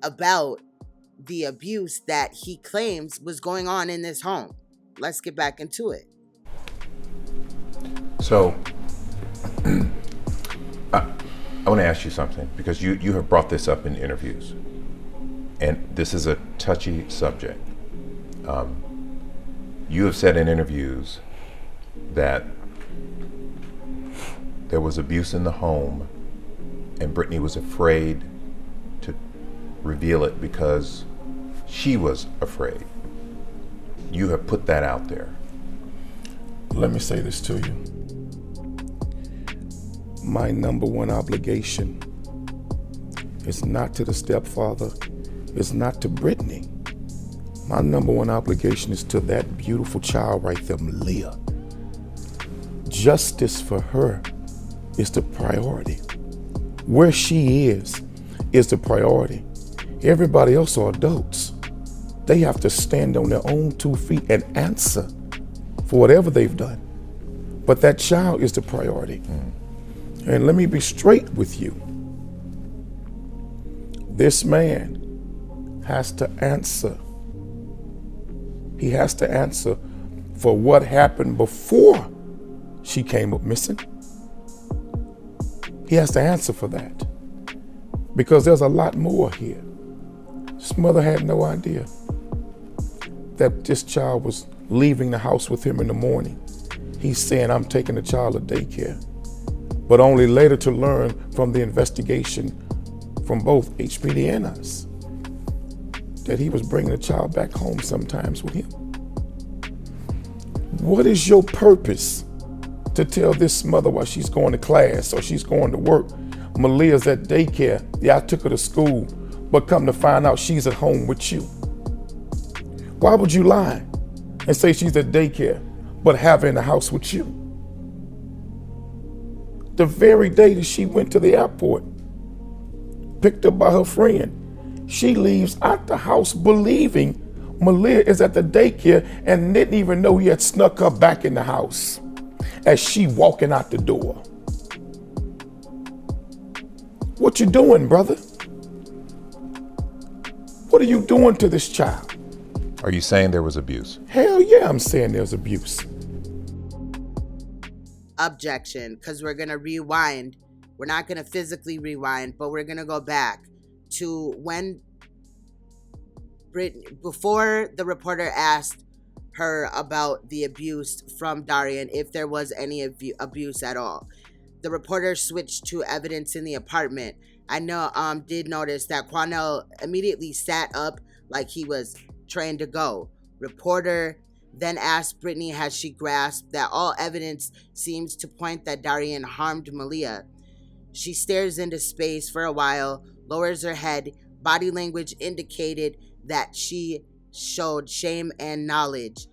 about the abuse that he claims was going on in this home. Let's get back into it. So, I want to ask you something, because you have brought this up in interviews, and this is a touchy subject. You have said in interviews that there was abuse in the home and Brittany was afraid to reveal it because she was afraid. You have put that out there. Let me say this to you. My number one obligation is not to the stepfather, it's not to Brittany. My number one obligation is to that beautiful child right there, Maleah. Justice for her is the priority. Where she is the priority. Everybody else are adults. They have to stand on their own 2 feet and answer for whatever they've done. But that child is the priority. And let me be straight with you. This man has to answer. He has to answer for what happened before she came up missing. He has to answer for that. Because there's a lot more here. This mother had no idea that this child was leaving the house with him in the morning. He's saying, I'm taking the child to daycare. But only later to learn from the investigation from both HPD and us that he was bringing the child back home sometimes with him. What is your purpose to tell this mother while she's going to class or she's going to work, Maleah's at daycare, yeah, I took her to school, but come to find out she's at home with you? Why would you lie and say she's at daycare, but have her in the house with you? The very day that she went to the airport, picked up by her friend, she leaves out the house believing Maleah is at the daycare and didn't even know he had snuck her back in the house as she walking out the door. What you doing, brother? What are you doing to this child? Are you saying there was abuse? Hell yeah, I'm saying there's abuse. Objection, because we're going to rewind. We're not going to physically rewind, but we're going to go back to when Brittany, before the reporter asked her about the abuse from Darian, if there was any abuse at all. The reporter switched to evidence in the apartment. I did notice that Quanell immediately sat up like he was trained to go. Reporter then asked Brittany, has she grasped that all evidence seems to point that Darian harmed Maleah? She stares into space for a while, lowers her head. Body language indicated that she showed shame and knowledge.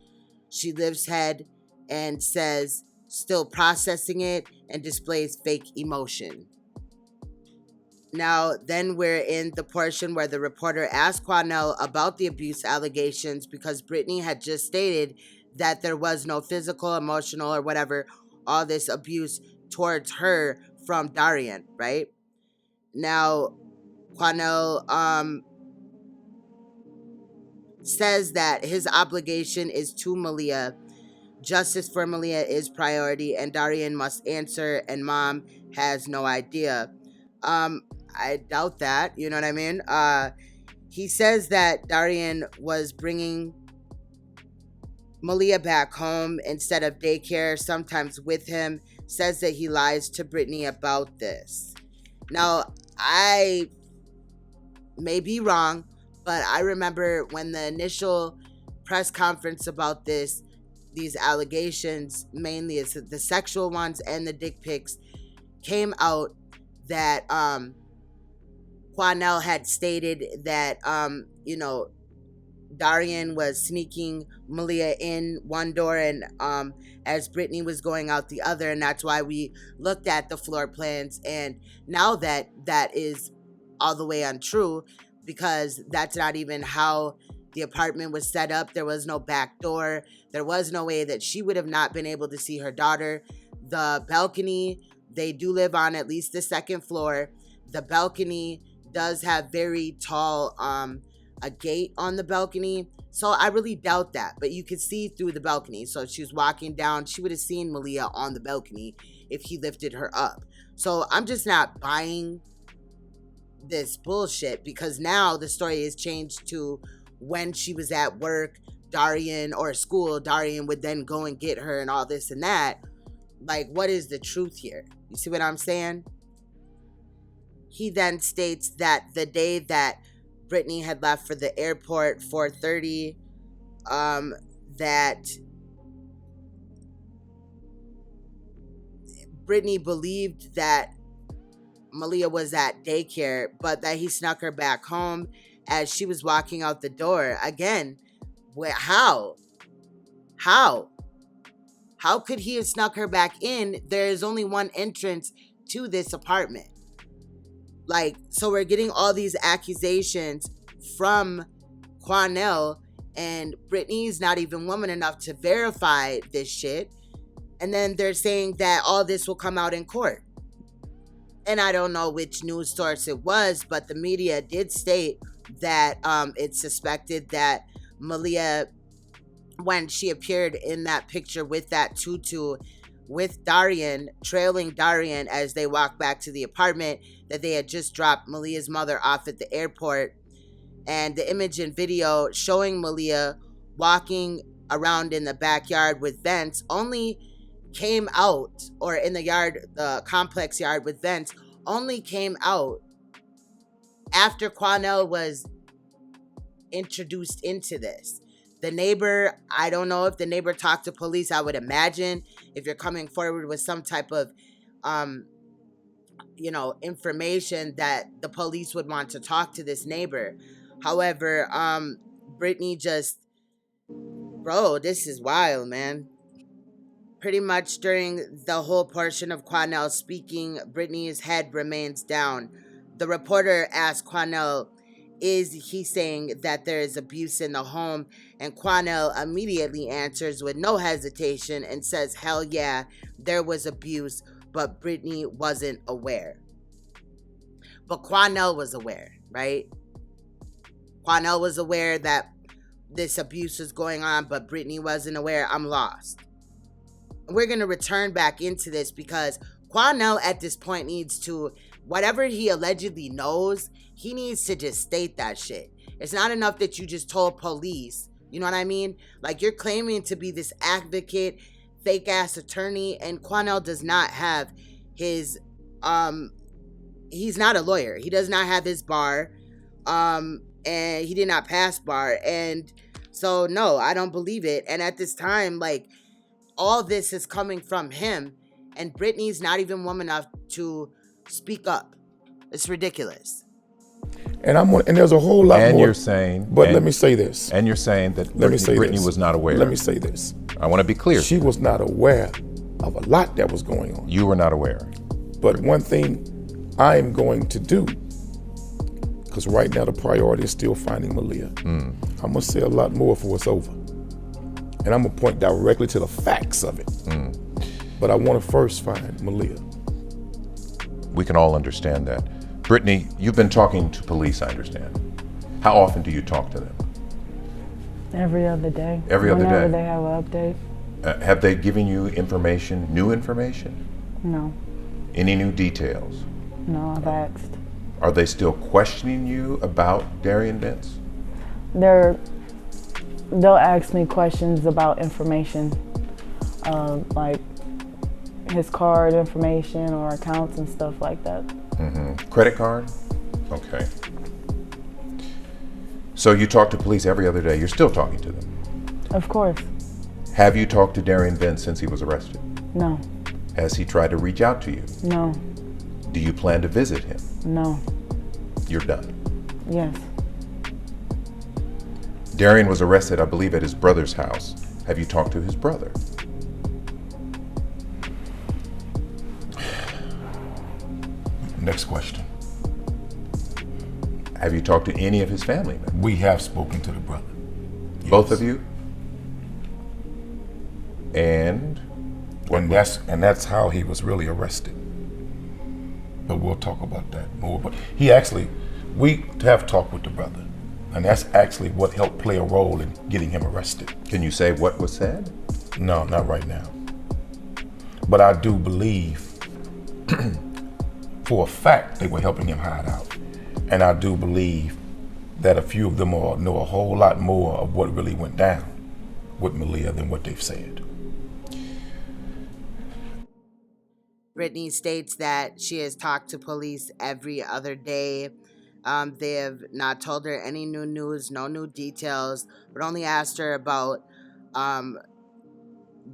She lifts head and says, still processing it, and displays fake emotion. Now, then we're in the portion where the reporter asked Quanell about the abuse allegations because Brittany had just stated that there was no physical, emotional, or whatever, all this abuse towards her from Darian, right? Now, Quanell says that his obligation is to Maleah. Justice for Maleah is priority, and Darian must answer, and mom has no idea. I doubt that, you know what I mean? He says that Darian was bringing Maleah back home instead of daycare, sometimes with him, says that he lies to Brittany about this. Now, I may be wrong, but I remember when the initial press conference about these allegations, mainly it's the sexual ones and the dick pics, came out, that Quanell had stated that Darian was sneaking Maleah in one door and as Brittany was going out the other, and that's why we looked at the floor plans. And now that is all the way untrue, because that's not even how the apartment was set up. There was no back door. There was no way that she would have not been able to see her daughter. The balcony, they do live on at least the second floor. The balcony does have very tall a gate on the balcony, so I really doubt that, but you could see through the balcony. So if she was walking down, she would have seen Maleah on the balcony if he lifted her up. So I'm just not buying this bullshit, because now the story has changed to when she was at work, Darian, or school, Darian would then go and get her and all this and that. Like, what is the truth here? You see what I'm saying? He then states that the day that Brittany had left for the airport 4:30. That Brittany believed that Malia was at daycare, but that he snuck her back home as she was walking out the door. Again, how? How? How could he have snuck her back in? There is only one entrance to this apartment. Like, so we're getting all these accusations from Quanell, and Brittany's not even woman enough to verify this shit. And then they're saying that all this will come out in court. And I don't know which news source it was, but the media did state that it's suspected that Malia, when she appeared in that picture with that tutu with Darian, trailing Darian as they walked back to the apartment, that they had just dropped Malia's mother off at the airport. And the image and video showing Malia walking around in the backyard with vents only came out, or in the yard, the complex yard with vents, only came out after Quanell was introduced into this. The neighbor, I don't know if the neighbor talked to police. I would imagine if you're coming forward with some type of, information, that the police would want to talk to this neighbor. However, Brittany just, bro, this is wild, man. Pretty much during the whole portion of Quanell speaking, Brittany's head remains down. The reporter asked Quanell, is he saying that there is abuse in the home? And Quanell immediately answers with no hesitation and says, hell yeah, there was abuse, but Brittany wasn't aware. But Quanell was aware, right? Quanell was aware that this abuse was going on, but Brittany wasn't aware. I'm lost. We're going to return back into this because Quanell at this point needs to, whatever he allegedly knows, he needs to just state that shit. It's not enough that you just told police. You know what I mean? Like, you're claiming to be this advocate, fake ass attorney, and Quanell does not have his, he's not a lawyer. He does not have his bar, and he did not pass bar. And so, no, I don't believe it. And at this time, like, all this is coming from him, and Brittany's not even woman enough to speak up. It's ridiculous. And there's a whole lot more. And you're saying, but let me say this. And you're saying that Brittany was not aware. Let me say this. I want to be clear. She was not aware of a lot that was going on. You were not aware. But one thing I am going to do, because right now the priority is still finding Malia. I'm going to say a lot more before it's over. And I'm going to point directly to the facts of it. But I want to first find Malia. We can all understand that. Brittany, you've been talking to police, I understand. How often do you talk to them? Every other day. Every other day? Whenever they have an update. Have they given you information, new information? No. Any new details? No, I've asked. Are they still questioning you about Darian Dents? They'll ask me questions about information, like his card information or accounts and stuff like that. Credit card? Okay. So you talk to police every other day. You're still talking to them? Of course. Have you talked to Darian Dents since he was arrested? No. Has he tried to reach out to you? No. Do you plan to visit him? No. You're done? Yes. Darian was arrested, I believe, at his brother's house. Have you talked to his brother? Next question. Have you talked to any of his family members? We have spoken to the brother. Yes. Both of you? And that's how he was really arrested. But we'll talk about that more. But we have talked with the brother, and that's actually what helped play a role in getting him arrested. Can you say what was said? No, not right now. But I do believe for a fact they were helping him hide out. And I do believe that a few of them know a whole lot more of what really went down with Malia than what they've said. Brittany states that she has talked to police every other day. They have not told her any new news, no new details, but only asked her about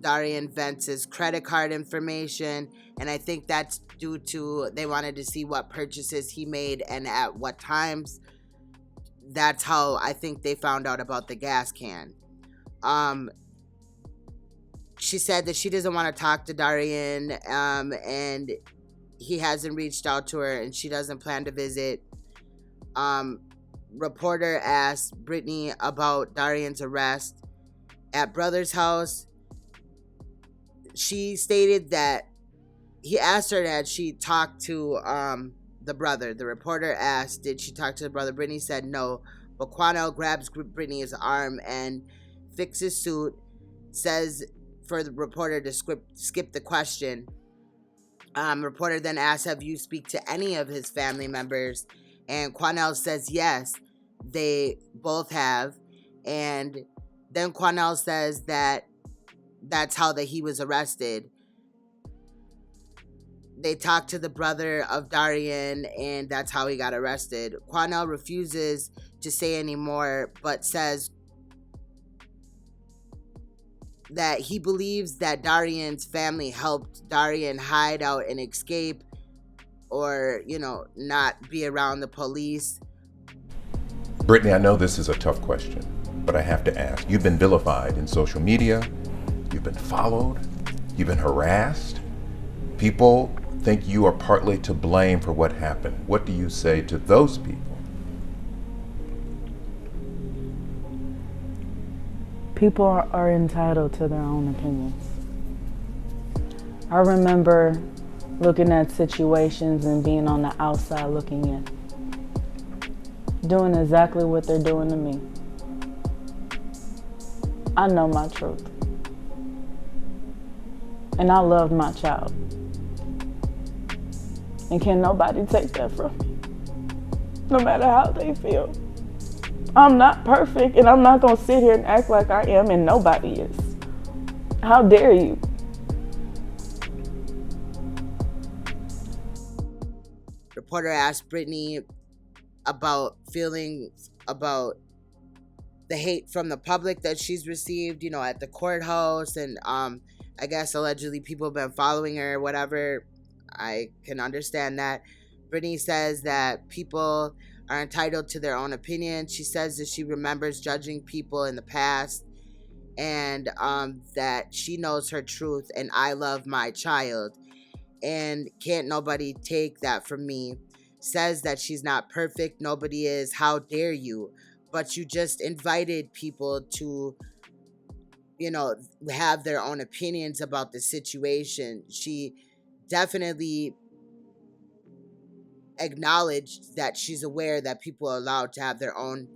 Darian Vance's credit card information, and I think that's due to they wanted to see what purchases he made and at what times. That's how I think they found out about the gas can. She said that she doesn't want to talk to Darian, and he hasn't reached out to her, and she doesn't plan to visit. Reporter asked Brittany about Darian's arrest at brother's house. She stated that he asked her that she talked to the brother. The reporter asked, did she talk to the brother? Brittany said no, but Quanell grabs Brittany's arm and fixes suit, says for the reporter to skip the question. Reporter then asks, have you speak to any of his family members? And Quanell says yes, they both have. And then Quanell says that that's how that he was arrested. They talked to the brother of Darian, and that's how he got arrested. Quanell refuses to say any more, but says that he believes that Darian's family helped Darian hide out and escape, or, not be around the police. Brittany, I know this is a tough question, but I have to ask. You've been vilified in social media. You've been followed. You've been harassed. People think you are partly to blame for what happened. What do you say to those people? People are entitled to their own opinions. I remember looking at situations and being on the outside looking in, doing exactly what they're doing to me. I know my truth. And I loved my child. And can nobody take that from me, no matter how they feel. I'm not perfect, and I'm not gonna sit here and act like I am, and nobody is. How dare you? Reporter asked Brittany about feelings about the hate from the public that she's received, at the courthouse, and I guess allegedly people have been following her, whatever. I can understand that. Brittany says that people are entitled to their own opinion. She says that she remembers judging people in the past, and that she knows her truth, and I love my child, and can't nobody take that from me. Says that she's not perfect, nobody is, how dare you? But you just invited people to, have their own opinions about the situation. She definitely acknowledged that she's aware that people are allowed to have their own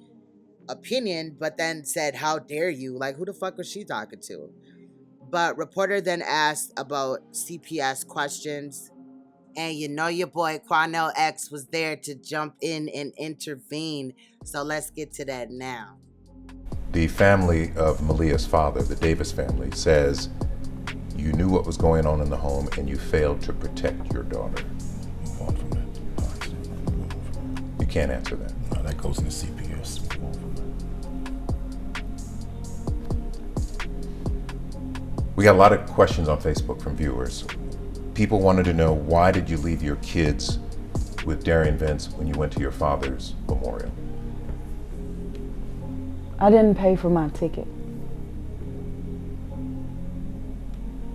opinion, but then said, how dare you? Like, who the fuck was she talking to? But reporter then asked about CPS questions, and your boy Quanell X was there to jump in and intervene. So let's get to that now. The family of Maleah's father, the Davis family, says you knew what was going on in the home and you failed to protect your daughter. Move on from that. You can't answer that. No, that goes into CPS. Move on from that. We got a lot of questions on Facebook from viewers. People wanted to know, why did you leave your kids with Darian Vance when you went to your father's memorial? I didn't pay for my ticket.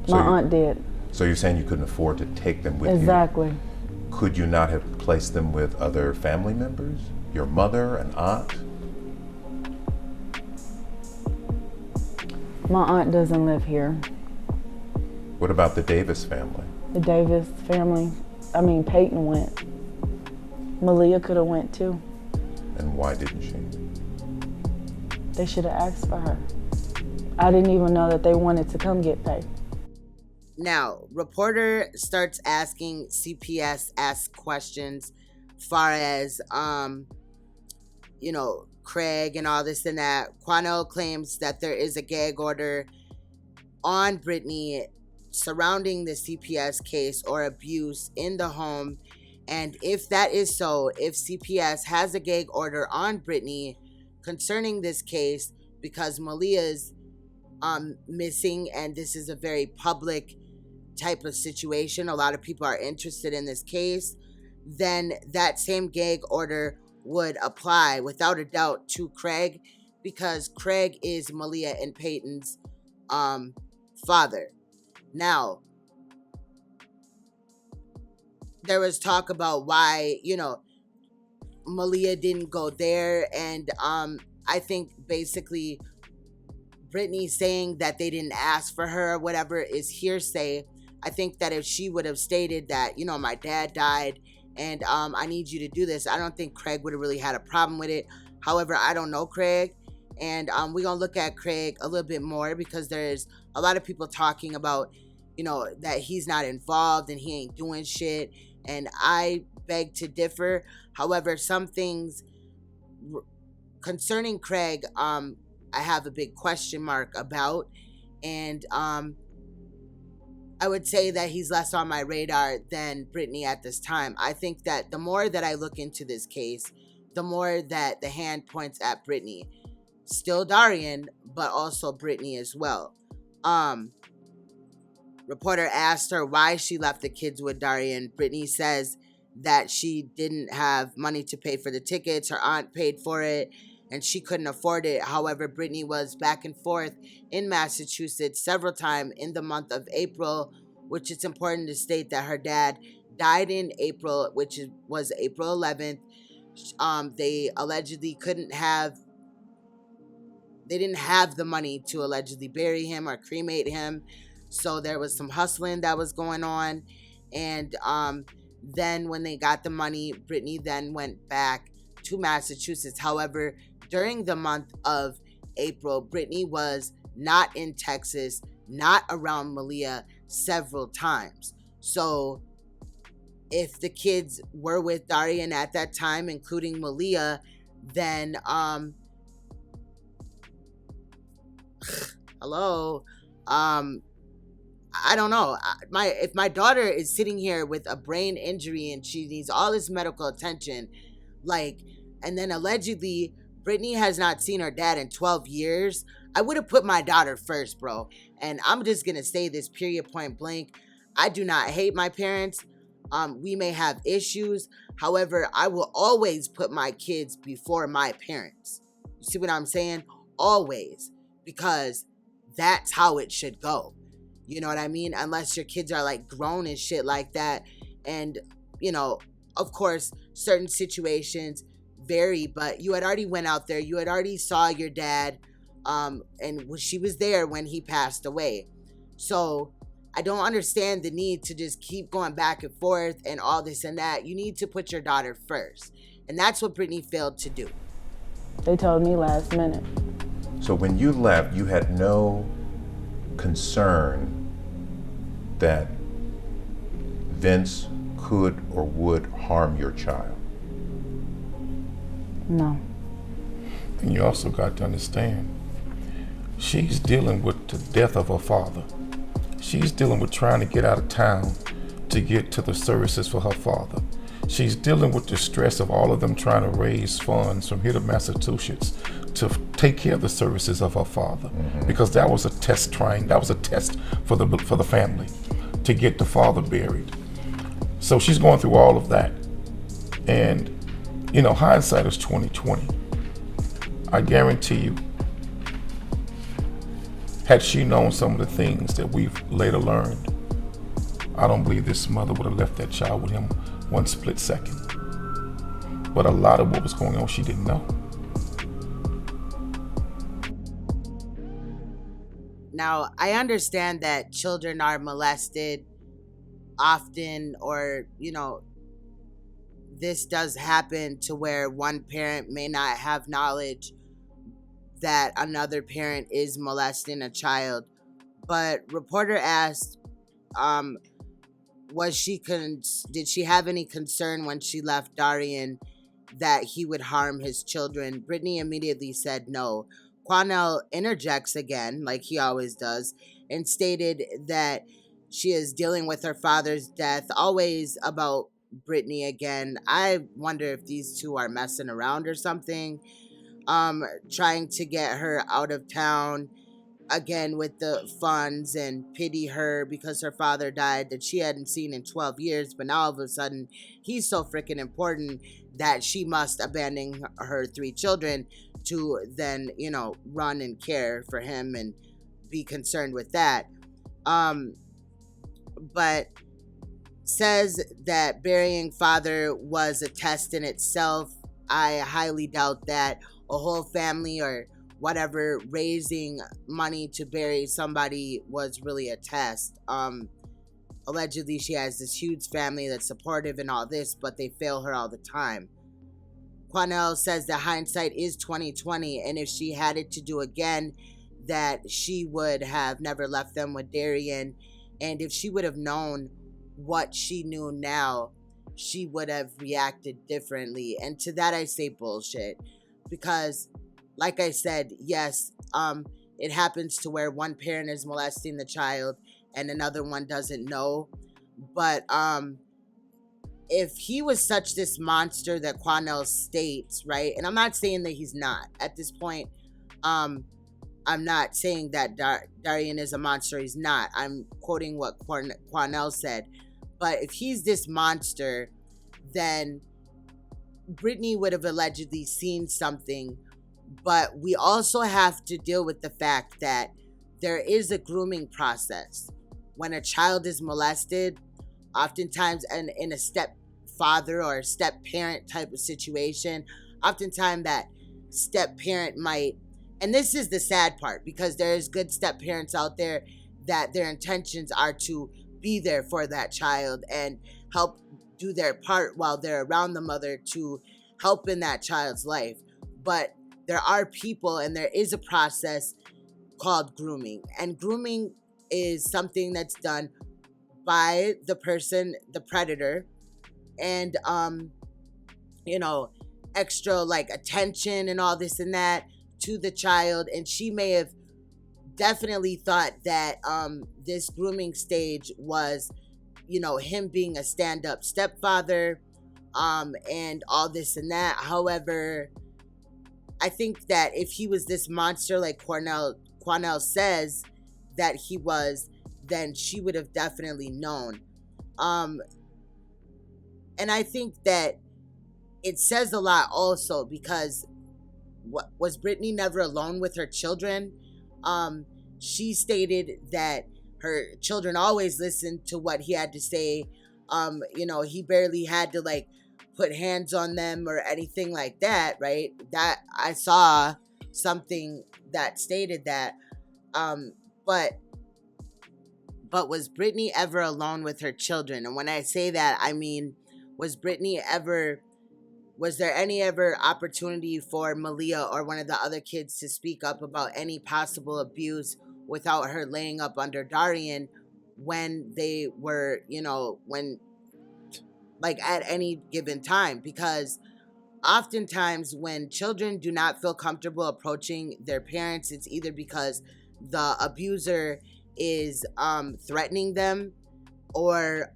My aunt did. So you're saying you couldn't afford to take them with you? Exactly. Could you not have placed them with other family members? Your mother, an aunt? My aunt doesn't live here. What about the Davis family? The Davis family, Peyton went. Malia could have went too. And why didn't she? They should have asked for her. I didn't even know that they wanted to come get paid. Now, reporter starts asking CPS questions far as, Craig and all this and that. Quanell claims that there is a gag order on Brittany surrounding the CPS case or abuse in the home, And if that is so, if CPS has a gag order on Brittany concerning this case, because Maleah's missing and this is a very public type of situation, a lot of people are interested in this case, then that same gag order would apply without a doubt to Craig, because Craig is Maleah and Peyton's father. Now, there was talk about why, Maleah didn't go there, and I think basically Brittany saying that they didn't ask for her or whatever is hearsay. I think that if she would have stated that, my dad died and I need you to do this, I don't think Craig would have really had a problem with it. However, I don't know Craig, and we're going to look at Craig a little bit more, because there's a lot of people talking about, that he's not involved and he ain't doing shit, and I beg to differ. However, some things concerning Craig, I have a big question mark about, and I would say that he's less on my radar than Brittany at this time. I think that the more that I look into this case, the more that the hand points at Brittany. Still Darian, but also Brittany as well. Reporter asked her why she left the kids with Darian. Brittany says that she didn't have money to pay for the tickets. Her aunt paid for it, and she couldn't afford it. However, Brittany was back and forth in Massachusetts several times in the month of April, which it's important to state that her dad died in April, was April 11th. They allegedly they didn't have the money to allegedly bury him or cremate him. So there was some hustling that was going on. And then when they got the money, Brittany then went back to Massachusetts. However, during the month of April, Brittany was not in Texas, not around Malia several times. So if the kids were with Darian at that time, including Malia, then hello, I don't know. If my daughter is sitting here with a brain injury and she needs all this medical attention, and then allegedly Brittany has not seen her dad in 12 years, I would have put my daughter first, bro. And I'm just gonna say this, period, point blank. I do not hate my parents. We may have issues. However, I will always put my kids before my parents. You see what I'm saying? Always. Because that's how it should go. You know what I mean? Unless your kids are grown and shit like that. And, of course, certain situations vary, but you had already went out there. You had already saw your dad, and she was there when he passed away. So I don't understand the need to just keep going back and forth and all this and that. You need to put your daughter first. And that's what Brittany failed to do. They told me last minute. So when you left, you had no concern that Vince could or would harm your child? No. And you also got to understand, she's dealing with the death of her father. She's dealing with trying to get out of town to get to the services for her father. She's dealing with the stress of all of them trying to raise funds from here to Massachusetts to take care of the services of her father, because that was a test for the family to get the father buried. So she's going through all of that, and hindsight is 20/20. I guarantee you, had she known some of the things that we've later learned, I don't believe this mother would have left that child with him one split second. But a lot of what was going on, she didn't know. Now, I understand that children are molested often, or, this does happen to where one parent may not have knowledge that another parent is molesting a child. But reporter asked, did she have any concern when she left Darian that he would harm his children? Brittany immediately said no. Quanell interjects again, like he always does, and stated that she is dealing with her father's death, always about Brittany again. I wonder if these two are messing around or something, trying to get her out of town again with the funds and pity her because her father died that she hadn't seen in 12 years, but now all of a sudden he's so freaking important that she must abandon her 3 children to then, run and care for him and be concerned with that. But says that burying father was a test in itself. I highly doubt that a whole family or whatever raising money to bury somebody was really a test. Allegedly she has this huge family that's supportive and all this, but they fail her all the time. Quanell says that hindsight is 2020, and if she had it to do again, that she would have never left them with Darian, and if she would have known what she knew now, she would have reacted differently. And to that I say bullshit, because like I said, yes, it happens to where one parent is molesting the child and another one doesn't know. But if he was such this monster that Quanell states, right? And I'm not saying that he's not. At this point, I'm not saying that Darian is a monster. He's not. I'm quoting what Quanell said. But if he's this monster, then Brittany would have allegedly seen something. But we also have to deal with the fact that there is a grooming process. When a child is molested, oftentimes in a stepfather or a step-parent type of situation, oftentimes that step-parent might, and this is the sad part, because there's good step-parents out there that their intentions are to be there for that child and help do their part while they're around the mother to help in that child's life. But there are people and there is a process called grooming. And grooming is something that's done by the person, the predator, and extra like attention and all this and that to the child. And she may have definitely thought that this grooming stage was, him being a stand-up stepfather, and all this and that. However, I think that if he was this monster like Quanell says that he was, then she would have definitely known. And I think that it says a lot also, because was Brittany never alone with her children? She stated that her children always listened to what he had to say. He barely had to like put hands on them or anything like that, right? That I saw something that stated that. But was Brittany ever alone with her children? And when I say that, I mean, was there any ever opportunity for Malia or one of the other kids to speak up about any possible abuse without her laying up under Darian when they were, at any given time? Because oftentimes when children do not feel comfortable approaching their parents, it's either because the abuser is threatening them or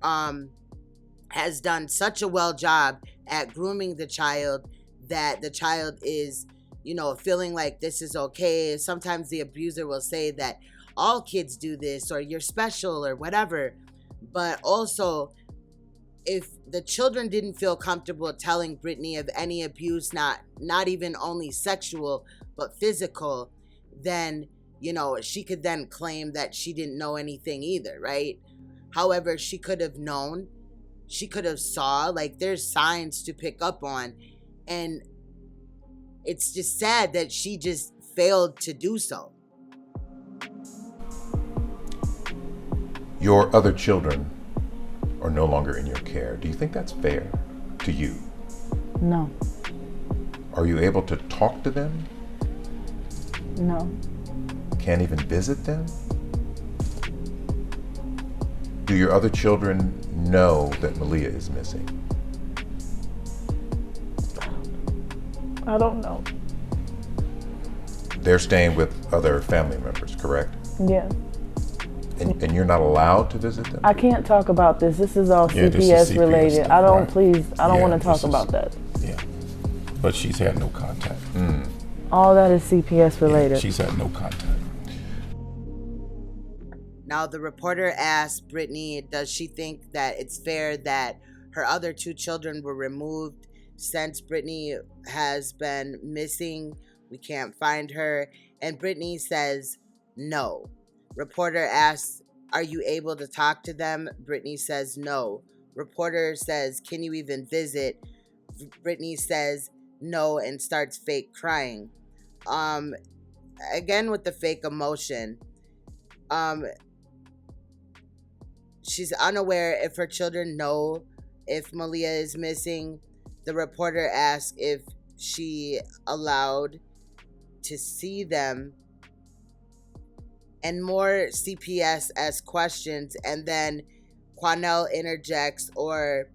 has done such a well job at grooming the child that the child is, feeling like this is okay. Sometimes the abuser will say that all kids do this or you're special or whatever. But also, if the children didn't feel comfortable telling Brittany of any abuse, not even only sexual, but physical, then, she could then claim that she didn't know anything either, right? However, she could have known. She could have saw, like, there's signs to pick up on. And it's just sad that she just failed to do so. Your other children are no longer in your care. Do you think that's fair to you? No. Are you able to talk to them? No. Can't even visit them? Do your other children know that Malia is missing? I don't know. They're staying with other family members, correct? Yeah. And you're not allowed to visit them? I can't talk about this. This is all Yeah, this is CPS CPS related. stuff, I don't, right. please, I don't Yeah, want to talk this is- about that. Yeah, but she's had no contact. All that is CPS related. She's had no contact. Now, the reporter asked Brittany, does she think that it's fair that her other 2 children were removed since Brittany has been missing? We can't find her. And Brittany says no. Reporter asks, are you able to talk to them? Brittany says no. Reporter says, can you even visit? Brittany says no and starts fake crying. Again with the fake emotion. She's unaware if her children know if Malia is missing. The reporter asks if she allowed to see them, and more CPS questions, and then Quanell interjects, or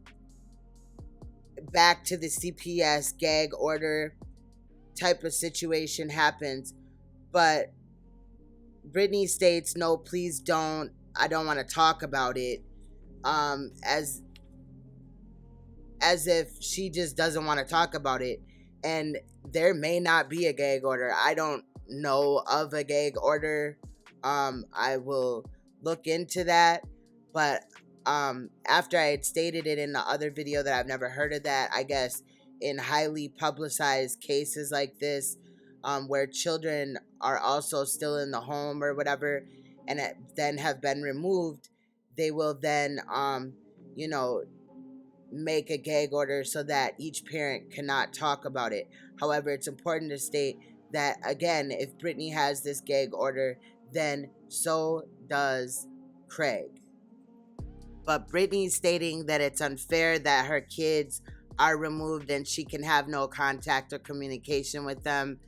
back to the CPS gag order type of situation happens. But Brittany states, no, please don't. I don't want to talk about it. As if she just doesn't want to talk about it. And there may not be a gag order. I don't know of a gag order. I will look into that. But after I had stated it in the other video that I've never heard of that, I guess in highly publicized cases like this, where children are also still in the home or whatever, and then have been removed, they will then, make a gag order so that each parent cannot talk about it. However, it's important to state that, again, if Brittany has this gag order, then so does Craig. But Brittany's stating that it's unfair that her kids are removed and she can have no contact or communication with them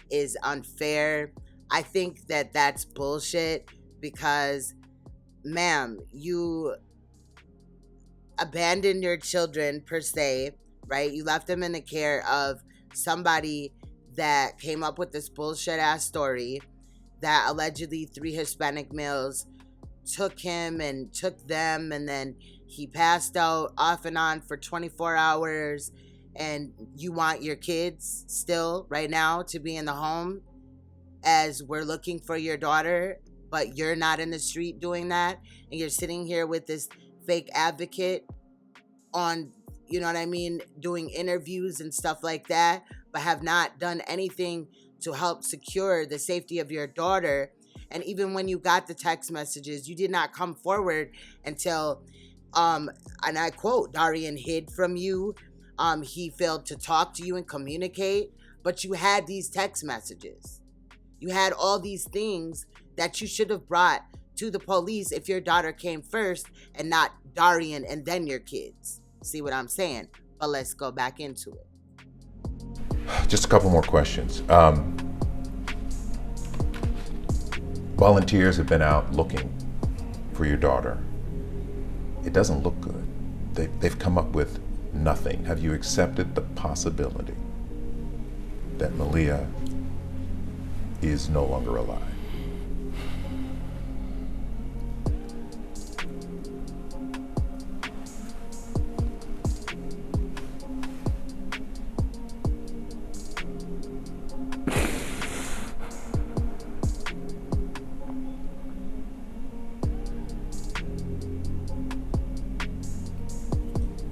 is unfair. I think that that's bullshit because, ma'am, you abandoned your children per se, right? You left them in the care of somebody that came up with this bullshit ass story that allegedly 3 Hispanic males took him and took them, and then he passed out off and on for 24 hours, and you want your kids still right now to be in the home as we're looking for your daughter, but you're not in the street doing that, and you're sitting here with this fake advocate on, you know what I mean, doing interviews and stuff like that, but have not done anything to help secure the safety of your daughter. And even when you got the text messages, you did not come forward until, and I quote, Darian hid from you. He failed to talk to you and communicate, but you had these text messages. You had all these things that you should have brought to the police if your daughter came first and not Darian and then your kids. See what I'm saying? But let's go back into it. Just a couple more questions. Volunteers have been out looking for your daughter. It doesn't look good. They've come up with nothing. Have you accepted the possibility that Malia is no longer alive?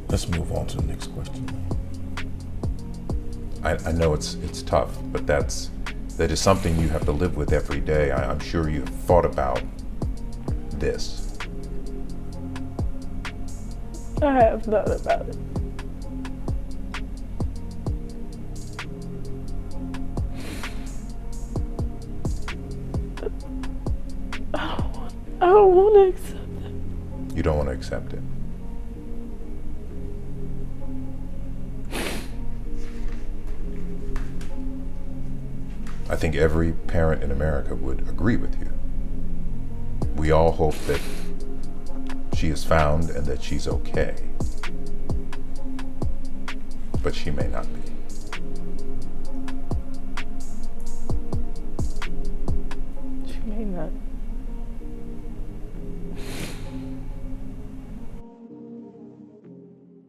Let's move on to the next question. I know it's tough, but that is something you have to live with every day. I'm sure you've thought about this. I have thought about it. I don't want to accept it. You don't want to accept it. I think every parent in America would agree with you. We all hope that she is found and that she's okay. But she may not be. She may not.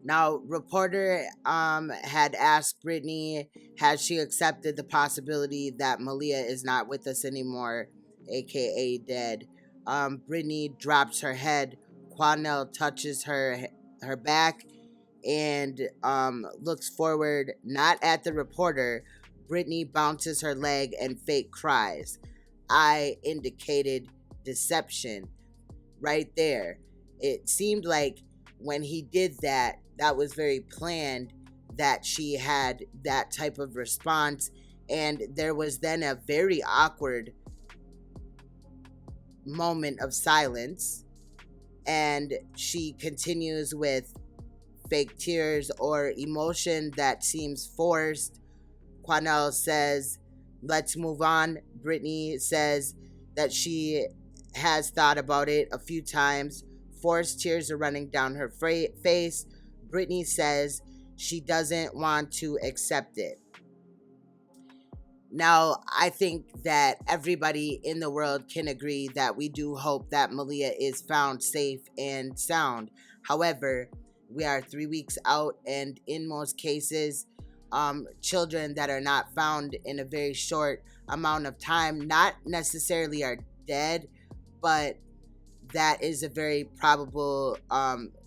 Now, reporter had asked Brittany, has she accepted the possibility that Malia is not with us anymore, aka dead? Brittany drops her head. Quanell touches her back and looks forward, not at the reporter. Brittany bounces her leg and fake cries. I indicated deception right there. It seemed like when he did that, that was very planned, that she had that type of response. And there was then a very awkward moment of silence. And she continues with fake tears or emotion that seems forced. Quanell says, let's move on. Brittany says that she has thought about it a few times. Forced tears are running down her face. Brittany says she doesn't want to accept it. Now, I think that everybody in the world can agree that we do hope that Malia is found safe and sound. However, we are 3 weeks out, and in most cases, children that are not found in a very short amount of time, not necessarily are dead, but that is a very probable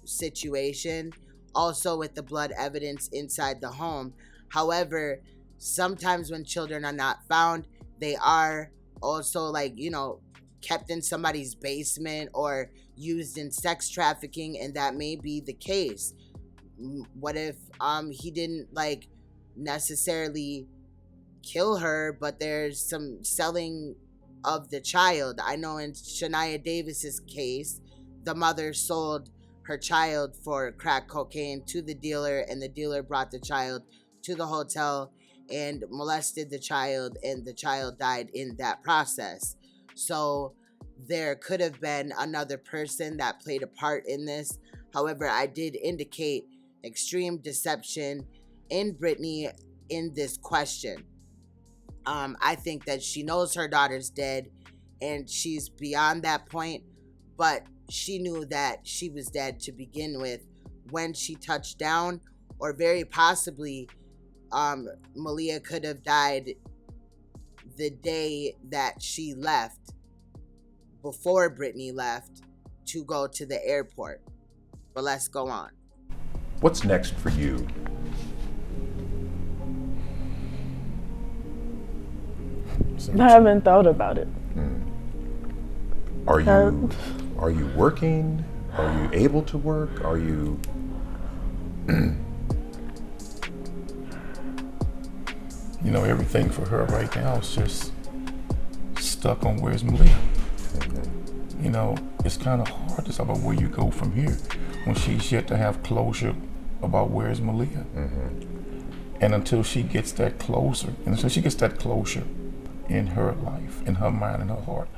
situation. Also, with the blood evidence inside the home. However, sometimes when children are not found, they are also, like, kept in somebody's basement or used in sex trafficking, and that may be the case. What if he didn't necessarily kill her, but there's some selling of the child? I know in Shania Davis's case, the mother sold her child for crack cocaine to the dealer, and the dealer brought the child to the hotel and molested the child, and the child died in that process. So there could have been another person that played a part in this. However, I did indicate extreme deception in Brittany in this question. I think that she knows her daughter's dead, and she's beyond that point, but she knew that she was dead to begin with when she touched down, or very possibly Maleah could have died the day that she left, before Brittany left to go to the airport. But let's go on. What's next for you? I haven't thought about it. Are you working? Are you able to work? Are you everything for her right now is just stuck on where's Maleah. It's kind of hard to talk about where you go from here when she's yet to have closure about where's Maleah. And until she gets that closure, in her life, in her mind, in her heart,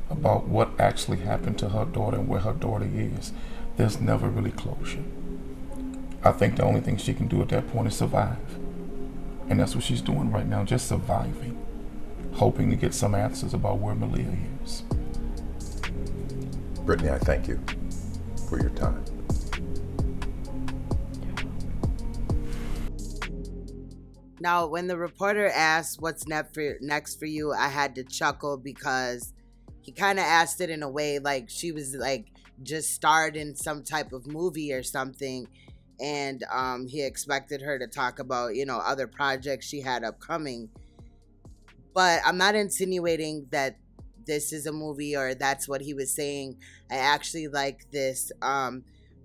about what actually happened to her daughter and where her daughter is, there's never really closure. I think the only thing she can do at that point is survive. And that's what she's doing right now, just surviving, hoping to get some answers about where Maleah is. Brittany, I thank you for your time. Now, when the reporter asked what's next for you, I had to chuckle, because he kind of asked it in a way like she was just starred in some type of movie or something, and he expected her to talk about other projects she had upcoming. But I'm not insinuating that this is a movie or that's what he was saying. I actually like this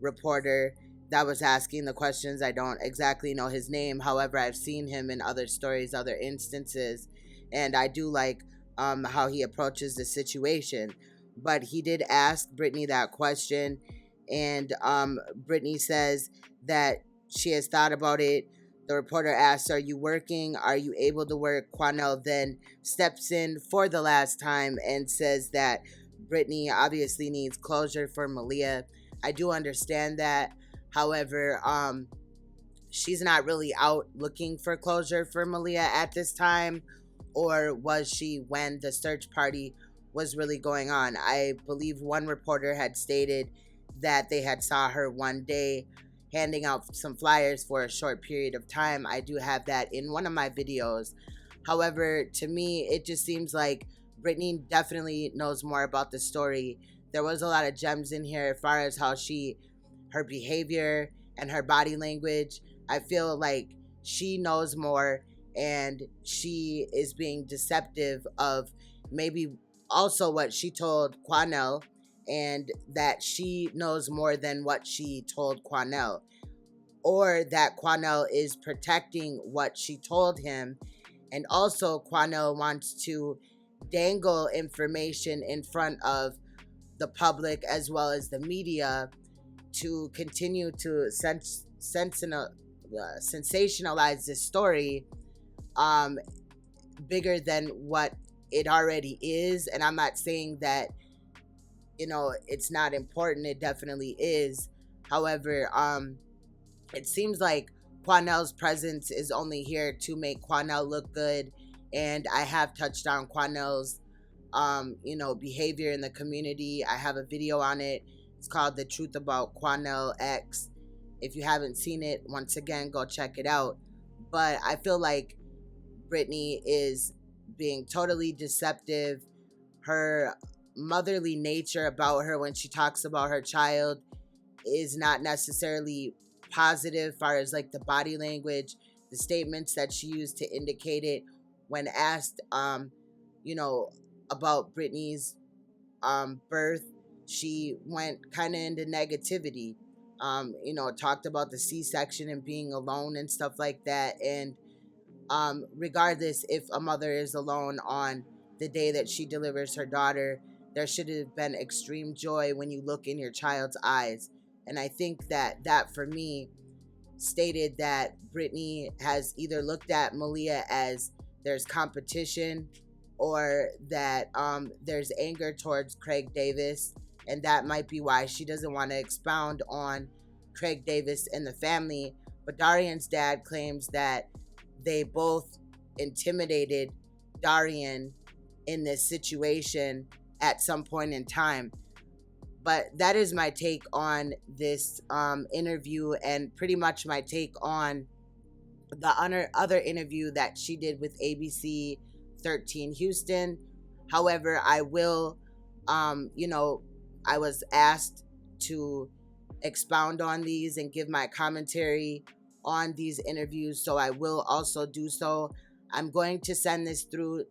reporter that was asking the questions. I don't exactly know his name. However, I've seen him in other stories, other instances, and I do like how he approaches the situation. But he did ask Brittany that question, and Brittany says that she has thought about it. The reporter asks, are you working? Are you able to work? Quanell then steps in for the last time and says that Brittany obviously needs closure for Maleah. I do understand that. However, she's not really out looking for closure for Maleah at this time, or was she when the search party was really going on? I believe one reporter had stated that they had saw her one day handing out some flyers for a short period of time. I do have that in one of my videos. However, to me, it just seems like Brittany definitely knows more about the story. There was a lot of gems in here as far as how her behavior and her body language. I feel like she knows more, and she is being deceptive of maybe also what she told Quanell, and that she knows more than what she told Quanell, or that Quanell is protecting what she told him. And also Quanell wants to dangle information in front of the public as well as the media to continue to sensationalize this story bigger than what it already is. And I'm not saying that, it's not important. It definitely is. However, it seems like Quanell's presence is only here to make Quanell look good. And I have touched on Quanell's behavior in the community. I have a video on it. It's called The Truth About Quanell X. If you haven't seen it, once again, go check it out. But I feel like Brittany is being totally deceptive. Her motherly nature about her when she talks about her child is not necessarily positive, as far as like the body language, the statements that she used to indicate it when asked about Brittany's birth. She went kind of into negativity, talked about the C-section and being alone and stuff like that. And regardless if a mother is alone on the day that she delivers her daughter, there should have been extreme joy when you look in your child's eyes. And I think that for me stated that Brittany has either looked at Malia as there's competition, or that there's anger towards Craig Davis, and that might be why she doesn't want to expound on Craig Davis and the family. But Darian's dad claims that they both intimidated Darian in this situation at some point in time. But that is my take on this interview, and pretty much my take on the other interview that she did with ABC 13 Houston. However, I will, I was asked to expound on these and give my commentary on these interviews, so I will also do so. I'm going to send this through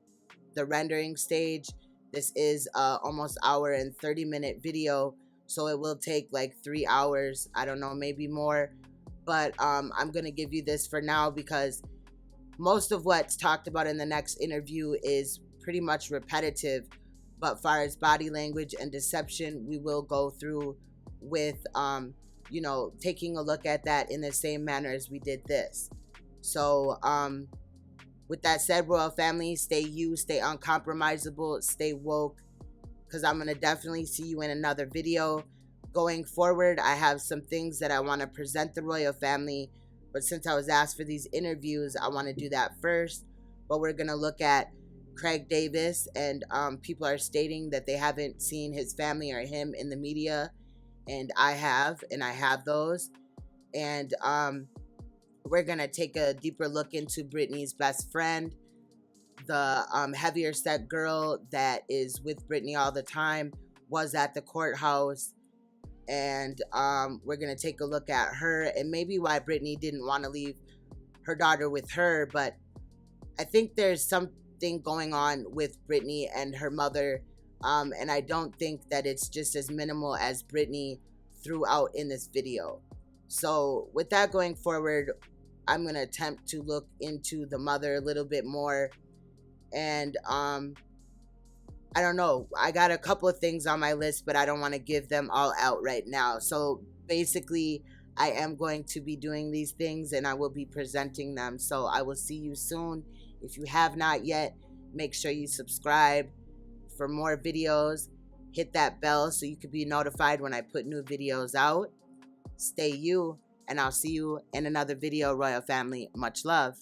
the rendering stage. This is almost hour and 30-minute video, so it will take like 3 hours. I don't know, maybe more. But I'm going to give you this for now because most of what's talked about in the next interview is pretty much repetitive. But as far as body language and deception, we will go through with, taking a look at that in the same manner as we did this. So, with that said, Royal Family, stay you, stay uncompromisable, stay woke, because I'm going to definitely see you in another video. Going forward, I have some things that I want to present the Royal Family, but since I was asked for these interviews, I want to do that first. But we're going to look at Craig Davis, and people are stating that they haven't seen his family or him in the media, and I have those. And we're going to take a deeper look into Brittany's best friend, the heavier set girl that is with Brittany all the time, was at the courthouse. And we're going to take a look at her and maybe why Brittany didn't want to leave her daughter with her. But I think there's something going on with Brittany and her mother. And I don't think that it's just as minimal as Brittany threw out in this video. So with that going forward, I'm going to attempt to look into the mother a little bit more. And I don't know. I got a couple of things on my list, but I don't want to give them all out right now. So basically, I am going to be doing these things and I will be presenting them. So I will see you soon. If you have not yet, make sure you subscribe for more videos. Hit that bell so you can be notified when I put new videos out. Stay you, and I'll see you in another video, Royal Family. Much love.